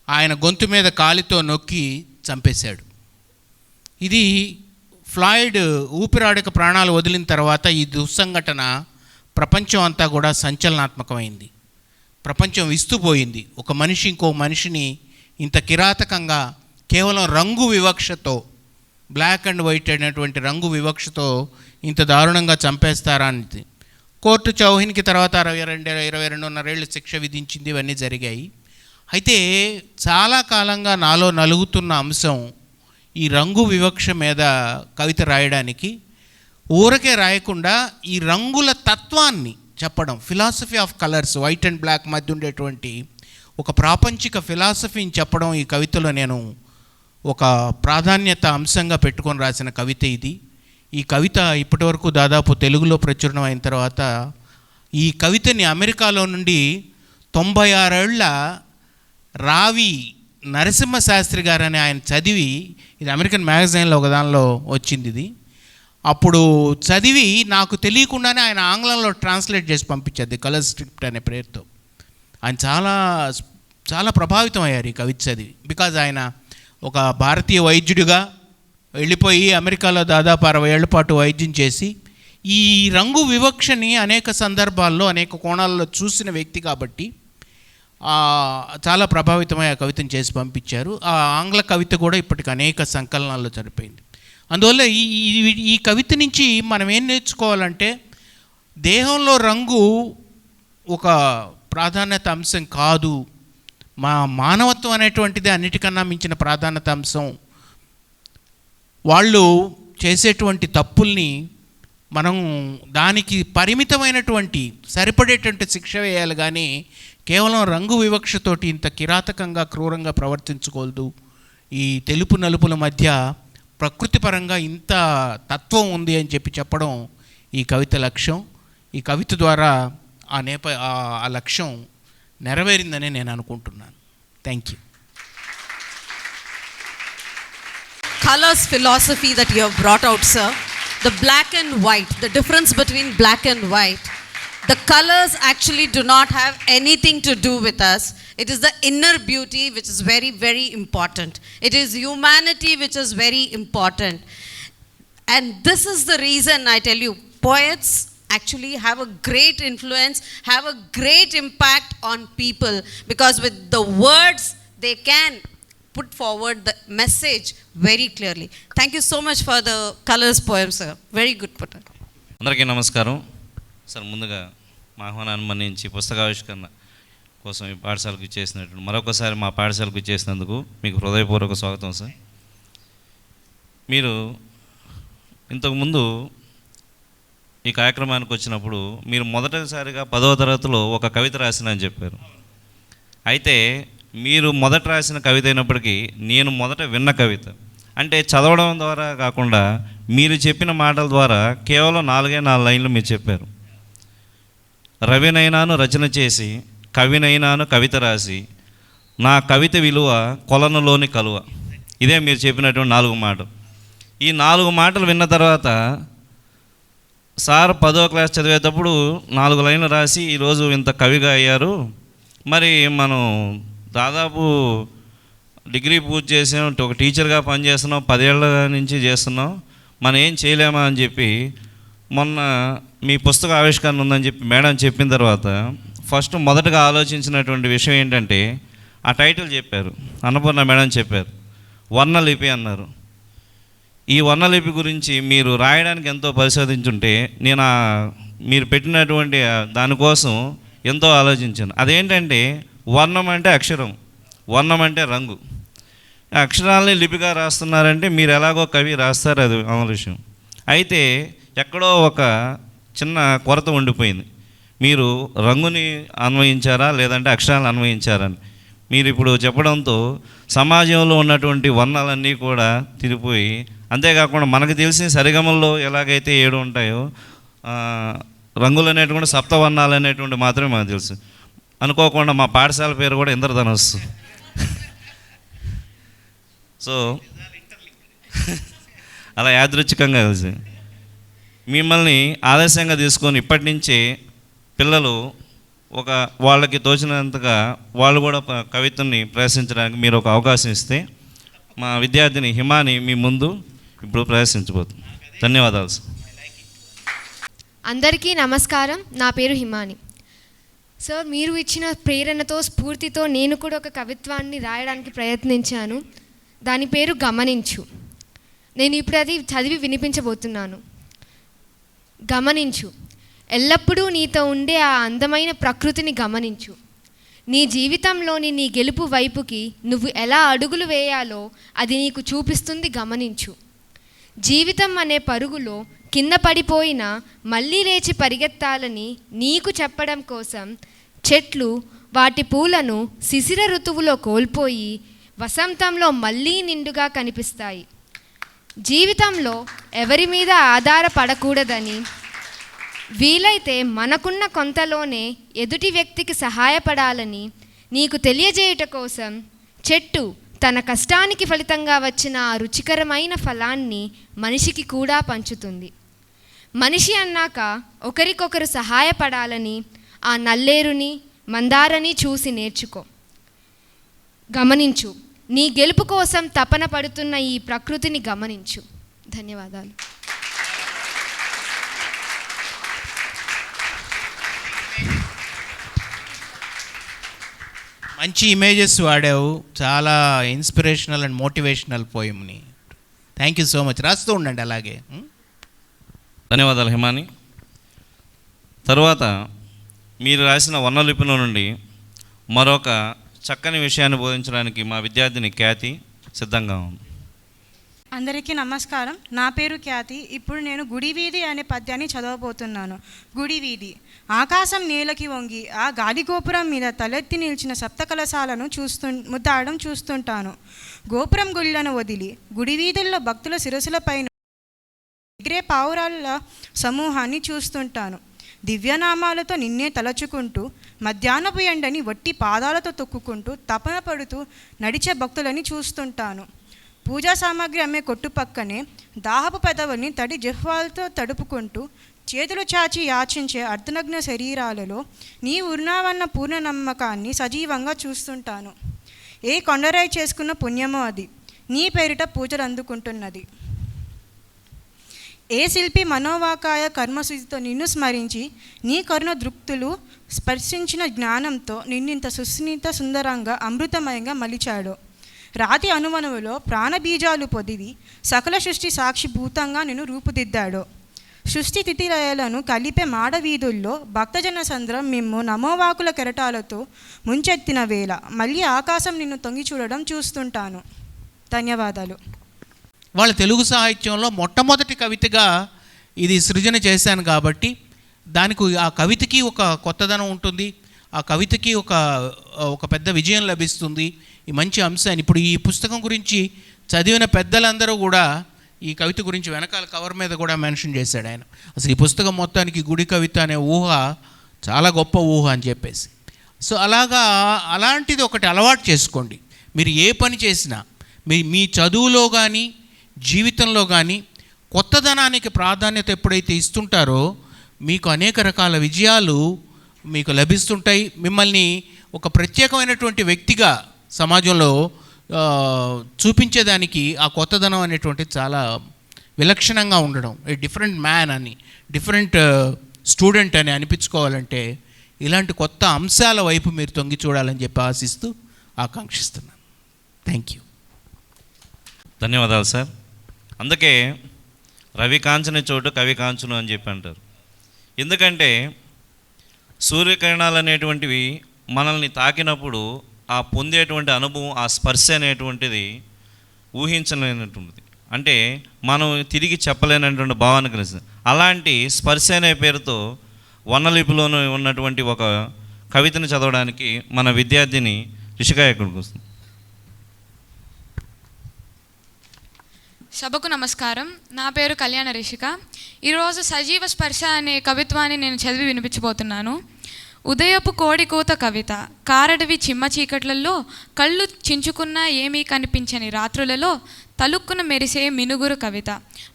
ఆయన గొంతు మీద కాలితో నొక్కి చంపేశాడు. ఇది ఫ్లాయిడ్ ఊపిరాడక ప్రాణాలు వదిలిన తర్వాత ఈ దుస్సంఘటన ప్రపంచం అంతా కూడా సంచలనాత్మకమైంది. ప్రపంచం విస్తుపోయింది. ఒక మనిషి ఇంకో మనిషిని ఇంత కిరాతకంగా కేవలం రంగు వివక్షతో, బ్లాక్ అండ్ వైట్ అనేటువంటి రంగు వివక్షతో ఇంత దారుణంగా చంపేస్తారా అని కోర్టు చౌహిన్కి తర్వాత 22.5 శిక్ష విధించింది. ఇవన్నీ జరిగాయి. అయితే చాలా కాలంగా నాలో నలుగుతున్న అంశం ఈ రంగు వివక్ష మీద కవిత రాయడానికి, ఊరకే రాయకుండా ఈ రంగుల తత్వాన్ని చెప్పడం, philosophy of colours, white and black మధ్య ఉండేటువంటి ఒక ప్రాపంచిక ఫిలాసఫీని చెప్పడం ఈ కవితలో నేను ఒక ప్రాధాన్యత అంశంగా పెట్టుకొని రాసిన కవిత ఇది. ఈ కవిత ఇప్పటివరకు దాదాపు తెలుగులో ప్రచురణం అయిన తర్వాత ఈ కవితని అమెరికాలో నుండి 96 ఏళ్ల రావి నరసింహశాస్త్రి గారని ఆయన చదివి, ఇది అమెరికన్ మ్యాగజైన్లో ఒక దానిలో వచ్చింది ఇది. అప్పుడు చదివి నాకు తెలియకుండానే ఆయన ఆంగ్లంలో ట్రాన్స్లేట్ చేసి పంపించేది కలర్ స్క్రిప్ట్ అనే పేరుతో. ఆయన చాలా చాలా ప్రభావితం అయ్యారు ఈ కవిత చదివి. బికాజ్ ఆయన ఒక భారతీయ వైద్యుడిగా వెళ్ళిపోయి అమెరికాలో దాదాపు 60 ఏళ్ల పాటు వైద్యం చేసి ఈ రంగు వివక్షని అనేక సందర్భాల్లో అనేక కోణాల్లో చూసిన వ్యక్తి కాబట్టి చాలా ప్రభావితమై ఆ కవితను చేసి పంపించారు. ఆ ఆంగ్ల కవిత కూడా ఇప్పటికి అనేక సంకలనాల్లో సరిపోయింది. అందువల్ల ఈ కవిత నుంచి మనం ఏం నేర్చుకోవాలంటే, దేహంలో రంగు ఒక ప్రాధాన్యత అంశం కాదు, మానవత్వం అనేటువంటిది అన్నిటికన్నా మించిన ప్రాధాన్యత అంశం. వాళ్ళు చేసేటువంటి తప్పుల్ని మనం దానికి పరిమితమైనటువంటి సరిపడేటువంటి శిక్ష వేయాలి, కానీ కేవలం రంగు వివక్షతోటి ఇంత కిరాతకంగా క్రూరంగా ప్రవర్తించకూడదు. ఈ తెలుపు నలుపుల మధ్య ప్రకృతిపరంగా ఇంత తత్వం ఉంది అని చెప్పడం ఈ కవిత లక్ష్యం. ఈ కవిత ద్వారా ఆ లక్ష్యం నెరవేరిందని నేను అనుకుంటున్నాను. Thank you. Colors philosophy that you have brought out, sir. The black and white, the difference between black and white. The colors actually do not have anything to do with us. It is the inner beauty which is very, very important. It is humanity which is very important. And this is the reason I tell you, poets actually have a great influence, have a great impact on people, because with the words they can put forward the message very clearly. Thank you so much for the colors poem, sir. Very good put. అందరికీ నమస్కారం sir. ముందుగా మా ఆహ్వానాన్ని మన్నించి పుస్తకావిష్కరణ కోసం ఈ పాఠశాలకు ఇచ్చేసినట్టు మరొకసారి మా పాఠశాలకు ఇచ్చేసినందుకు మీకు హృదయపూర్వక స్వాగతం సార్. మీరు ఇంతకుముందు ఈ కార్యక్రమానికి వచ్చినప్పుడు మీరు మొదటిసారిగా 10వ తరగతిలో ఒక కవిత రాసినని చెప్పారు. అయితే మీరు మొదట రాసిన కవిత అయినప్పటికీ నేను మొదట విన్న కవిత, అంటే చదవడం ద్వారా కాకుండా మీరు చెప్పిన మాటల ద్వారా కేవలం 4 లైన్లు మీరు చెప్పారు. రవినైనాను రచన చేసి, కవినైనాను కవిత రాసి, నా కవిత విలువ కొలనులోని కలువ. ఇదే మీరు చెప్పినటువంటి 4 మాటలు. ఈ 4 మాటలు విన్న తర్వాత సార్ 10వ క్లాస్ చదివేటప్పుడు 4 లైన్లు రాసి ఈరోజు ఇంత కవిగా అయ్యారు. మరి మనం దాదాపు డిగ్రీ పూర్తి చేసాం, ఒక టీచర్గా పనిచేస్తున్నాం, 10 ఏళ్ళ నుంచి చేస్తున్నాం, మనం ఏం చేయలేమా అని చెప్పి మొన్న మీ పుస్తక ఆవిష్కరణ ఉందని చెప్పి మేడం చెప్పిన తర్వాత ఫస్ట్ మొదటగా ఆలోచించినటువంటి విషయం ఏంటంటే, ఆ టైటిల్ చెప్పారు, అన్నపూర్ణ మేడం చెప్పారు, వర్ణలిపి అన్నారు. ఈ వర్ణలిపి గురించి మీరు రాయడానికి ఎంతో పరిశోధించుంటే నేను మీరు పెట్టినటువంటి దానికోసం ఎంతో ఆలోచించాను. అదేంటంటే, వర్ణం అంటే అక్షరం, వర్ణం అంటే రంగు. అక్షరాలని లిపిగా రాస్తున్నారంటే మీరు ఎలాగో కవి రాస్తారు, అది అమలు విషయం. అయితే ఎక్కడో ఒక చిన్న కొరత ఉండిపోయింది. మీరు రంగుని అన్వయించారా లేదంటే అక్షరాలను అన్వయించారని మీరు ఇప్పుడు చెప్పడంతో సమాజంలో ఉన్నటువంటి వర్ణాలన్నీ కూడా తిరిగిపోయి, అంతేకాకుండా మనకు తెలిసిన సరిగమల్లో ఎలాగైతే 7 ఉంటాయో రంగులు అనేటువంటి సప్తవర్ణాలు అనేటువంటి మాత్రమే మనకు తెలుసు. అనుకోకుండా మా పాఠశాల పేరు కూడా ఇంద్రధనస్సు. సో అలా యాదృచ్ఛికంగా కలిసి మిమ్మల్ని ఆదర్శంగా తీసుకొని ఇప్పటి నుంచే పిల్లలు ఒక వాళ్ళకి తోచినంతగా వాళ్ళు కూడా కవితని ప్రదర్శించడానికి మీరు ఒక అవకాశం ఇస్తే మా విద్యార్థిని హిమాని మీ ముందు ఇప్పుడు ప్రదర్శించబోతుంది. ధన్యవాదాలు సార్. అందరికీ నమస్కారం. నా పేరు హిమాని. సార్, మీరు ఇచ్చిన ప్రేరణతో, స్ఫూర్తితో నేను కూడా ఒక కవిత్వాన్ని రాయడానికి ప్రయత్నించాను. దాని పేరు గమనించు. నేను ఇప్పుడు అది చదివి వినిపించబోతున్నాను. గమనించు. ఎల్లప్పుడూ నీతో ఉండే ఆ అందమైన ప్రకృతిని గమనించు. నీ జీవితంలోని నీ గెలుపు వైపుకి నువ్వు ఎలా అడుగులు వేయాలో అది నీకు చూపిస్తుంది, గమనించు. జీవితం అనే పరుగులో కింద పడిపోయినా మళ్ళీ లేచి పరిగెత్తాలని నీకు చెప్పడం కోసం చెట్లు వాటి పూలను శిశిర ఋతువులో కోల్పోయి వసంతంలో మళ్ళీ నిండుగా కనిపిస్తాయి. జీవితంలో ఎవరి మీద ఆధారపడకూడదని, వీలైతే మనకున్న కొంతలోనే ఎదుటి వ్యక్తికి సహాయపడాలని నీకు తెలియజేయుట కోసం చెట్టు తన కష్టానికి ఫలితంగా వచ్చిన ఆ రుచికరమైన ఫలాన్ని మనిషికి కూడా పంచుతుంది. మనిషి అన్నాక ఒకరికొకరు సహాయపడాలని ఆ నల్లేరుని మందారని చూసి నేర్చుకో, గమనించు. నీ గెలుపు కోసం తపన పడుతున్న ఈ ప్రకృతిని గమనించు. ధన్యవాదాలు. మంచి ఇమేజెస్ వాడావు, చాలా ఇన్స్పిరేషనల్ అండ్ మోటివేషనల్ పోయంని. Thank you so much. రాస్తూ ఉండండి అలాగే. ధన్యవాదాలు హిమాని. తరువాత మీరు రాసిన వర్ణలిపిలో నుండి మరొక చక్కని విషయాన్ని బోధించడానికి మా విద్యార్థిని ఖ్యాతి సిద్ధంగా ఉంది. అందరికీ నమస్కారం. నా పేరు ఖ్యాతి. ఇప్పుడు నేను గుడి వీధి అనే పద్యాన్ని చదవబోతున్నాను. గుడి వీధి. ఆకాశం నేలకి వంగి ఆ గాలి గోపురం మీద తలెత్తి నిలిచిన సప్త కలశాలను ముద్దాడడం చూస్తుంటాను. గోపురం గుళ్ళను వదిలి గుడి వీధుల్లో భక్తుల శిరసులపైన ఎగిరే పావురాల సమూహాన్ని చూస్తుంటాను. దివ్యనామాలతో నిన్నే తలచుకుంటూ మధ్యాహ్నపు ఎండని వట్టి పాదాలతో తొక్కుకుంటూ తపన పడుతూ నడిచే భక్తులని చూస్తుంటాను. పూజా సామాగ్రి అమ్మే కొట్టు పక్కనే దాహపు పెదవుల్ని తడి జిహ్వాలతో తడుపుకుంటూ చేతులు చాచి యాచించే అర్ధనగ్న శరీరాలలో నీ ఉన్నావన్న పూర్ణ నమ్మకాన్ని సజీవంగా చూస్తుంటాను. ఏ కొండరాయి చేసుకున్న పుణ్యమో అది నీ పేరిట పూజలు అందుకుంటున్నది. ఏ శిల్పి మనోవాకాయ కర్మశుద్ధితో నిన్ను స్మరించి నీ కరుణ దృక్తులు స్పర్శించిన జ్ఞానంతో నిన్నింత సుస్మిత సుందరంగా అమృతమయంగా మలిచాడు. రాతి అనువనువులో ప్రాణబీజాలు పొదివి సకల సృష్టి సాక్షిభూతంగా నిన్ను రూపుదిద్దాడు. సృష్టి తిథిలయలను కలిపే మాడవీధుల్లో భక్తజన సంద్రం మిమ్ము నమోవాకుల కెరటాలతో ముంచెత్తిన వేళ మళ్ళీ ఆకాశం నిన్ను తొంగి చూడడం చూస్తుంటాను. ధన్యవాదాలు. వాళ్ళ తెలుగు సాహిత్యంలో మొట్టమొదటి కవితగా ఇది సృజన చేశాను కాబట్టి దానికి ఆ కవితకి ఒక కొత్తదనం ఉంటుంది, ఆ కవితకి ఒక పెద్ద విజయం లభిస్తుంది. ఈ మంచి అంశాన్ని ఇప్పుడు ఈ పుస్తకం గురించి చదివిన పెద్దలందరూ కూడా ఈ కవిత గురించి వెనకాల కవర్ మీద కూడా మెన్షన్ చేశాడు ఆయన. అసలు ఈ పుస్తకం మొత్తానికి గుడి కవిత అనే ఊహ చాలా గొప్ప ఊహ అని చెప్పేసి. సో అలాంటిది ఒకటి అలవాటు చేసుకోండి. మీరు ఏ పని చేసినా మీ చదువులో కానీ జీవితంలో కానీ కొత్తదనానికి ప్రాధాన్యత ఎప్పుడైతే ఇస్తుంటారో మీకు అనేక రకాల విజయాలు మీకు లభిస్తుంటాయి. మిమ్మల్ని ఒక ప్రత్యేకమైనటువంటి వ్యక్తిగా సమాజంలో చూపించేదానికి ఆ కొత్తదనం అనేటువంటిది చాలా విలక్షణంగా ఉండడం, డిఫరెంట్ మ్యాన్ అని, డిఫరెంట్ స్టూడెంట్ అని అనిపించుకోవాలంటే ఇలాంటి కొత్త అంశాల వైపు మీరు తొంగి చూడాలని చెప్పి ఆశిస్తూ ఆకాంక్షిస్తున్నాను. Thank you. ధన్యవాదాలు సార్. అందుకే రవి కాంచని చోటు కవి కాంచును అని చెప్పి అంటారు. ఎందుకంటే సూర్యకిరణాలు అనేటువంటివి మనల్ని తాకినప్పుడు ఆ పొందేటువంటి అనుభవం, ఆ స్పర్శ అనేటువంటిది ఊహించలేనటువంటిది, అంటే మనం తిరిగి చెప్పలేనటువంటి భావాన్ని కలిసి అలాంటి స్పర్శ అనే పేరుతో వర్ణలిపిలోనూ ఉన్నటువంటి ఒక కవితను చదవడానికి మన విద్యార్థిని రిషిక ఎక్కడికి వస్తుంది. సభకు నమస్కారం. నా పేరు కళ్యాణ రిషిక. ఈరోజు సజీవ స్పర్శ అనే కవిత్వాన్ని నేను చదివి వినిపించబోతున్నాను. ఉదయపు కోడి కూత కవిత. కారడవి చిమ్మ చీకట్లలో కళ్ళు చించుకున్నా ఏమీ కనిపించని రాత్రులలో తలుక్కున మెరిసే మినుగురు కవిత.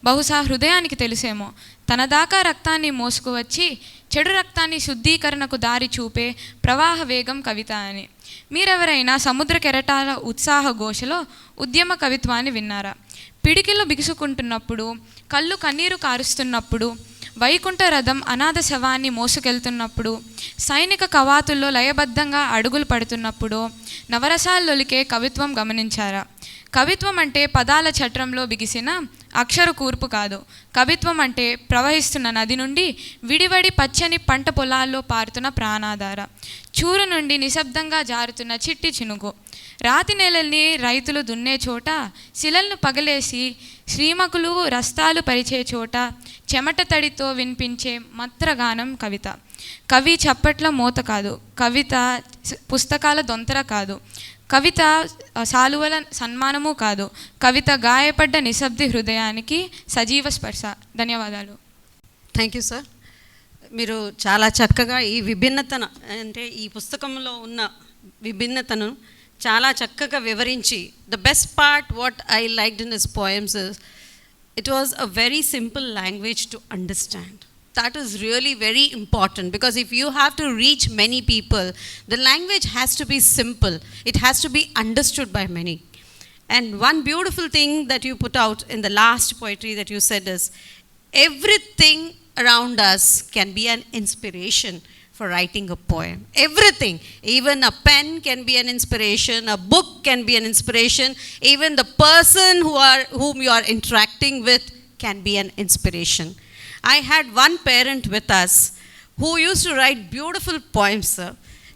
బహుశా హృదయానికి తెలిసేమో తన దాకా రక్తాన్ని మోసుకువచ్చి చెడు రక్తాన్ని శుద్ధీకరణకు దారి చూపే ప్రవాహ వేగం కవిత అని. మీరెవరైనా సముద్ర కెరటాల ఉత్సాహ ఘోషలో ఉద్యమ కవిత్వాన్ని విన్నారా? పిడికిళ్ళు బిగుసుకుంటున్నప్పుడు, కళ్ళు కన్నీరు కారుస్తున్నప్పుడు, వైకుంఠ రథం అనాథ శవాన్ని మోసుకెళ్తున్నప్పుడు, సైనిక కవాతుల్లో లయబద్ధంగా అడుగులు పడుతున్నప్పుడు నవరసాలొలికే కవిత్వం గమనించారా? కవిత్వం అంటే పదాల చట్రంలో బిగిసిన అక్షర కూర్పు కాదు. కవిత్వం అంటే ప్రవహిస్తున్న నది నుండి విడివడి పచ్చని పంట పొలాల్లో పారుతున్న ప్రాణాధార, చూరు నుండి నిశ్శబ్దంగా జారుతున్న చిట్టి చినుకు, రాతి నేలల్ని రైతులు దున్నే చోట, శిలలను పగలేసి శ్రీమకులు రస్తాలు పరిచే చోట, చెమట తడితో వినిపించే మత్రగానం కవిత. కవి చప్పట్ల మోత కాదు, కవిత పుస్తకాల దొంతర కాదు, కవిత సాలువల సన్మానము కాదు, కవిత గాయపడ్డ నిశ్శబ్ద హృదయానికి సజీవ స్పర్శ. ధన్యవాదాలు. Thank you sir. మీరు చాలా చక్కగా ఈ విభిన్నతను అంటే ఈ పుస్తకంలో ఉన్న విభిన్నతను చాలా చక్కగా వివరించి, the best part what I liked in his poems is it was a very simple language to understand. That is really very important, because if you have to reach many people, the language has to be simple. It has to be understood by many. And one beautiful thing that you put out in the last poetry that you said is, everything around us can be an inspiration for writing a poem. Everything. Even a pen can be an inspiration, a book can be an inspiration, even the person whom you are interacting with can be an inspiration. I had one parent with us who used to write beautiful poems, sir.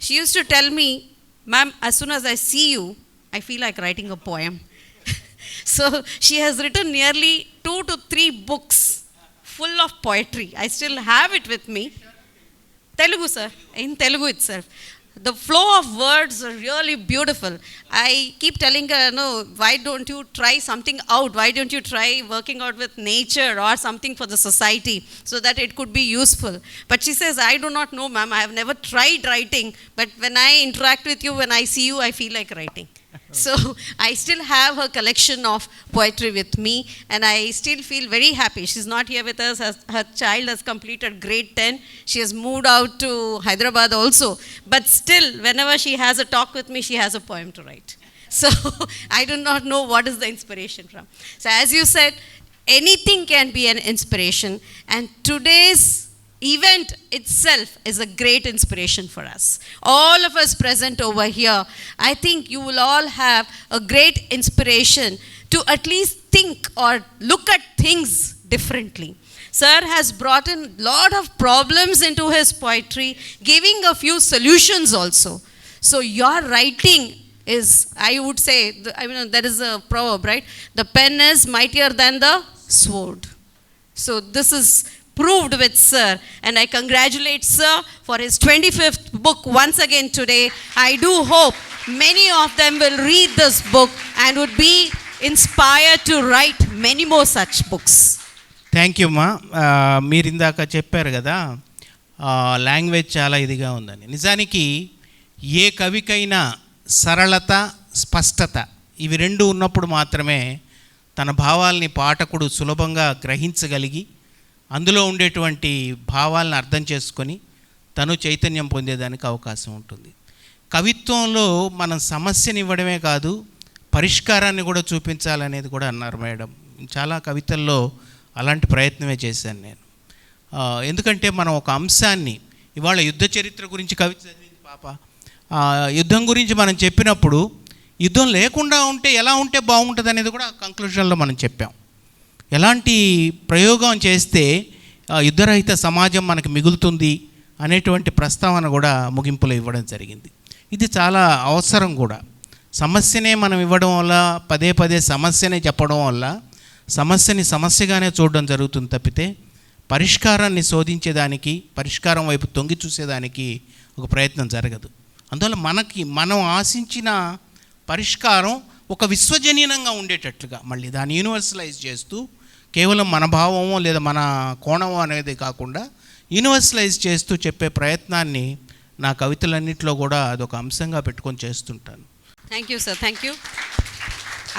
She used to tell me, "Ma'am, as soon as I see you, I feel like writing a poem." So she has written nearly 2 to 3 books full of poetry. I still have it with me. Telugu, sir. In Telugu itself. The flow of words are really beautiful. I keep telling her, no, why don't you try something out? Why don't you try working out with nature or something for the society so that it could be useful? But she says, I do not know, ma'am. I have never tried writing. But when I interact with you, when I see you, I feel like writing. So I still have her collection of poetry with me, and I still feel very happy. She's not here with us. Her child has completed grade 10. She has moved out to Hyderabad also. But still, whenever she has a talk with me, she has a poem to write. So I do not know what is the inspiration from. So as you said, anything can be an inspiration, and today's event itself is a great inspiration for us. All of us present over here, I think you will all have a great inspiration to at least think or look at things differently. Sir has brought in a lot of problems into his poetry, giving a few solutions also. So your writing is, I would say, there is a proverb, right? The pen is mightier than the sword. So this is proved with sir, and I congratulate sir for his 25th book once again today. I do hope many of them will read this book and would be inspired to write many more such books. Thank you మా. మీరు ఇందాక చెప్పారు కదా language చాలా ఇదిగా ఉందని. నిజానికి ఏ కవికైనా సరళత, స్పష్టత ఇవి రెండు ఉన్నప్పుడు మాత్రమే తన భావాల్ని పాఠకుడు సులభంగా గ్రహించగలిగి అందులో ఉండేటువంటి భావాలను అర్థం చేసుకొని తను చైతన్యం పొందేదానికి అవకాశం ఉంటుంది. కవిత్వంలో మనం సమస్యని ఇవ్వడమే కాదు, పరిష్కారాన్ని కూడా చూపించాలనేది కూడా అన్నారు మేడం. చాలా కవితల్లో అలాంటి ప్రయత్నమే చేశాను నేను. ఎందుకంటే మనం ఒక అంశాన్ని, ఇవాళ యుద్ధ చరిత్ర గురించి కవిత చదివింది పాప, యుద్ధం గురించి మనం చెప్పినప్పుడు యుద్ధం లేకుండా ఉంటే ఎలా ఉంటే బాగుంటుంది అనేది కూడా కంక్లూజన్లో మనం చెప్పాం. ఎలాంటి ప్రయోగం చేస్తే యుద్ధరహిత సమాజం మనకు మిగులుతుంది అనేటువంటి ప్రస్తావన కూడా ముగింపులో ఇవ్వడం జరిగింది. ఇది చాలా అవసరం కూడా. సమస్యనే మనం ఇవ్వడం వల్ల, పదే పదే సమస్యనే చెప్పడం వల్ల సమస్యని సమస్యగానే చూడడం జరుగుతుంది తప్పితే పరిష్కారాన్ని శోధించేదానికి, పరిష్కారం వైపు తొంగి చూసేదానికి ఒక ప్రయత్నం జరగదు. అందువల్ల మనం ఆశించిన పరిష్కారం ఒక విశ్వజనీనంగా ఉండేటట్లుగా మళ్ళీ దాన్ని యూనివర్సలైజ్ చేస్తూ, కేవలం మన భావమో లేదా మన కోణమో అనేది కాకుండా యూనివర్సలైజ్ చేస్తూ చెప్పే ప్రయత్నాన్ని నా కవితలన్నింటిలో కూడా అదొక అంశంగా పెట్టుకొని చేస్తుంటాను. Thank you sir, thank you.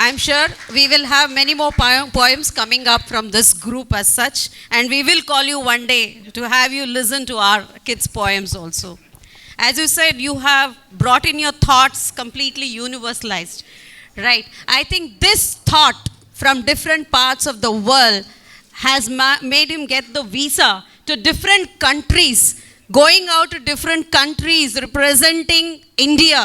I'm sure we will have many more poems coming up from this group as such, and we will call you one day to have you listen to our kids' poems also. As you said, you have brought in your thoughts completely universalized, right? I think this thought from different parts of the world has made him get the visa to different countries, going out to different countries representing India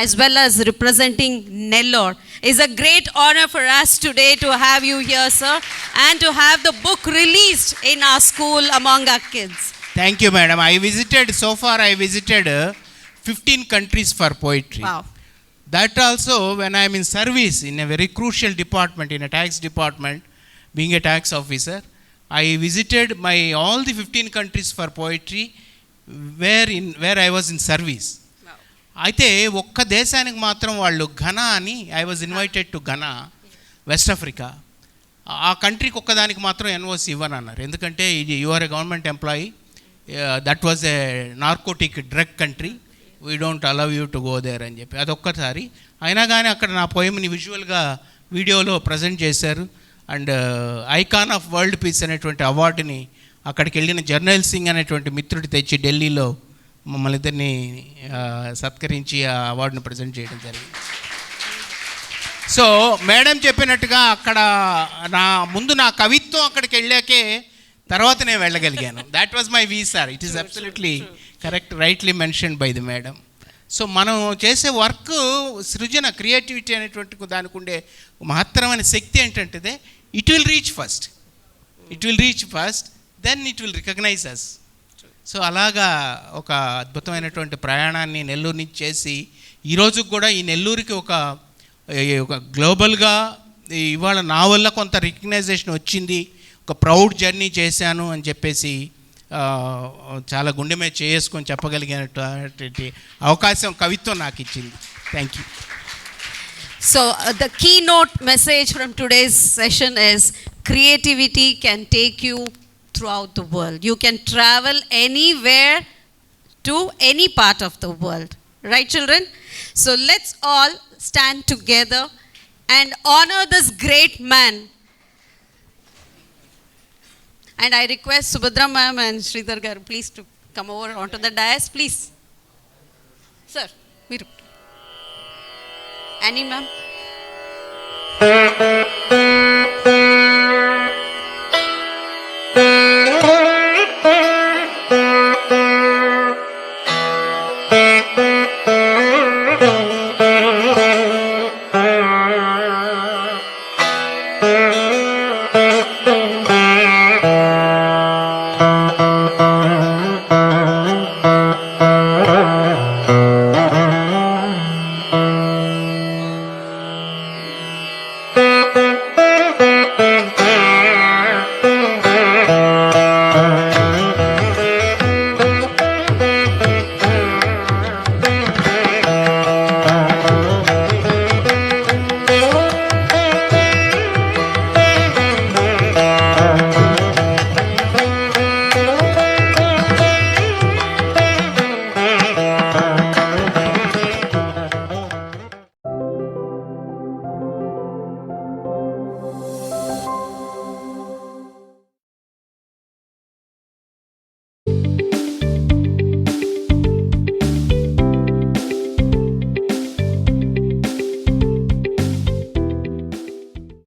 as well as representing Nellore. It's a great honor for us today to have you here, sir, and to have the book released in our school among our kids. Thank you, madam. So far I visited 15 countries for poetry. Wow. That also when I am in service in a very crucial department, in a tax department, being a tax officer, I visited all the 15 countries for poetry where I was in service. అయితే ఒక్క దేశానికి మాత్రం వాళ్ళు Ghana అని I was invited to Ghana, west Africa. ఆ కంట్రీకి ఒక్కదానికి మాత్రం ఎన్ఓసి ఇవ్వనన్నారు. ఎందుకంటే ఇది you are a government employee, that was a narcotic drug country, we don't allow you to go there అని చెప్పి అదొక్కసారి. అయినా కానీ అక్కడ నా పోయమ్ని విజువల్గా వీడియోలో ప్రజెంట్ చేశారు. And icon of world peace అనేటువంటి అవార్డుని అక్కడికి వెళ్ళిన జర్నల్ సింగ్ అనేటువంటి మిత్రుడు తెచ్చి ఢిల్లీలో మమ్మల్ని ఇద్దరిని సత్కరించి ఆ అవార్డుని ప్రజెంట్ చేయడం జరిగింది. సో మేడం చెప్పినట్టుగా అక్కడ నా కవిత్వం అక్కడికి వెళ్ళాకే తర్వాత నేను వెళ్ళగలిగాను. That was my visa. It is absolutely correct, rightly mention by the madam. So మనం చేసే వర్క్ సృజన, క్రియేటివిటీ అనేటువంటి దానికి ఉండే మహత్తరమైన శక్తి ఏంటంటే it will reach first, then it will recognise us. So అలాగా ఒక అద్భుతమైనటువంటి ప్రయాణాన్ని నెల్లూరు నుంచి చేసి ఈరోజు కూడా ఈ నెల్లూరుకి ఒక గ్లోబల్గా ఇవాళ నా వల్ల కొంత రికగ్నైజేషన్ వచ్చింది, ఒక ప్రౌడ్ జర్నీ చేశాను అని చెప్పేసి చాలా గుండె మీద చేసుకొని చెప్పగలిగినటువంటి అవకాశం కవిత్వం నాకు ఇచ్చింది. Thank you. So the keynote message from today's session is creativity can take you throughout the world. You can travel anywhere to any part of the world. Right, children? So let's all stand together and honor this great man. And I request Subhadra ma'am and Sridhar garu please to come over onto the dais, please. Sir, Annie ma'am.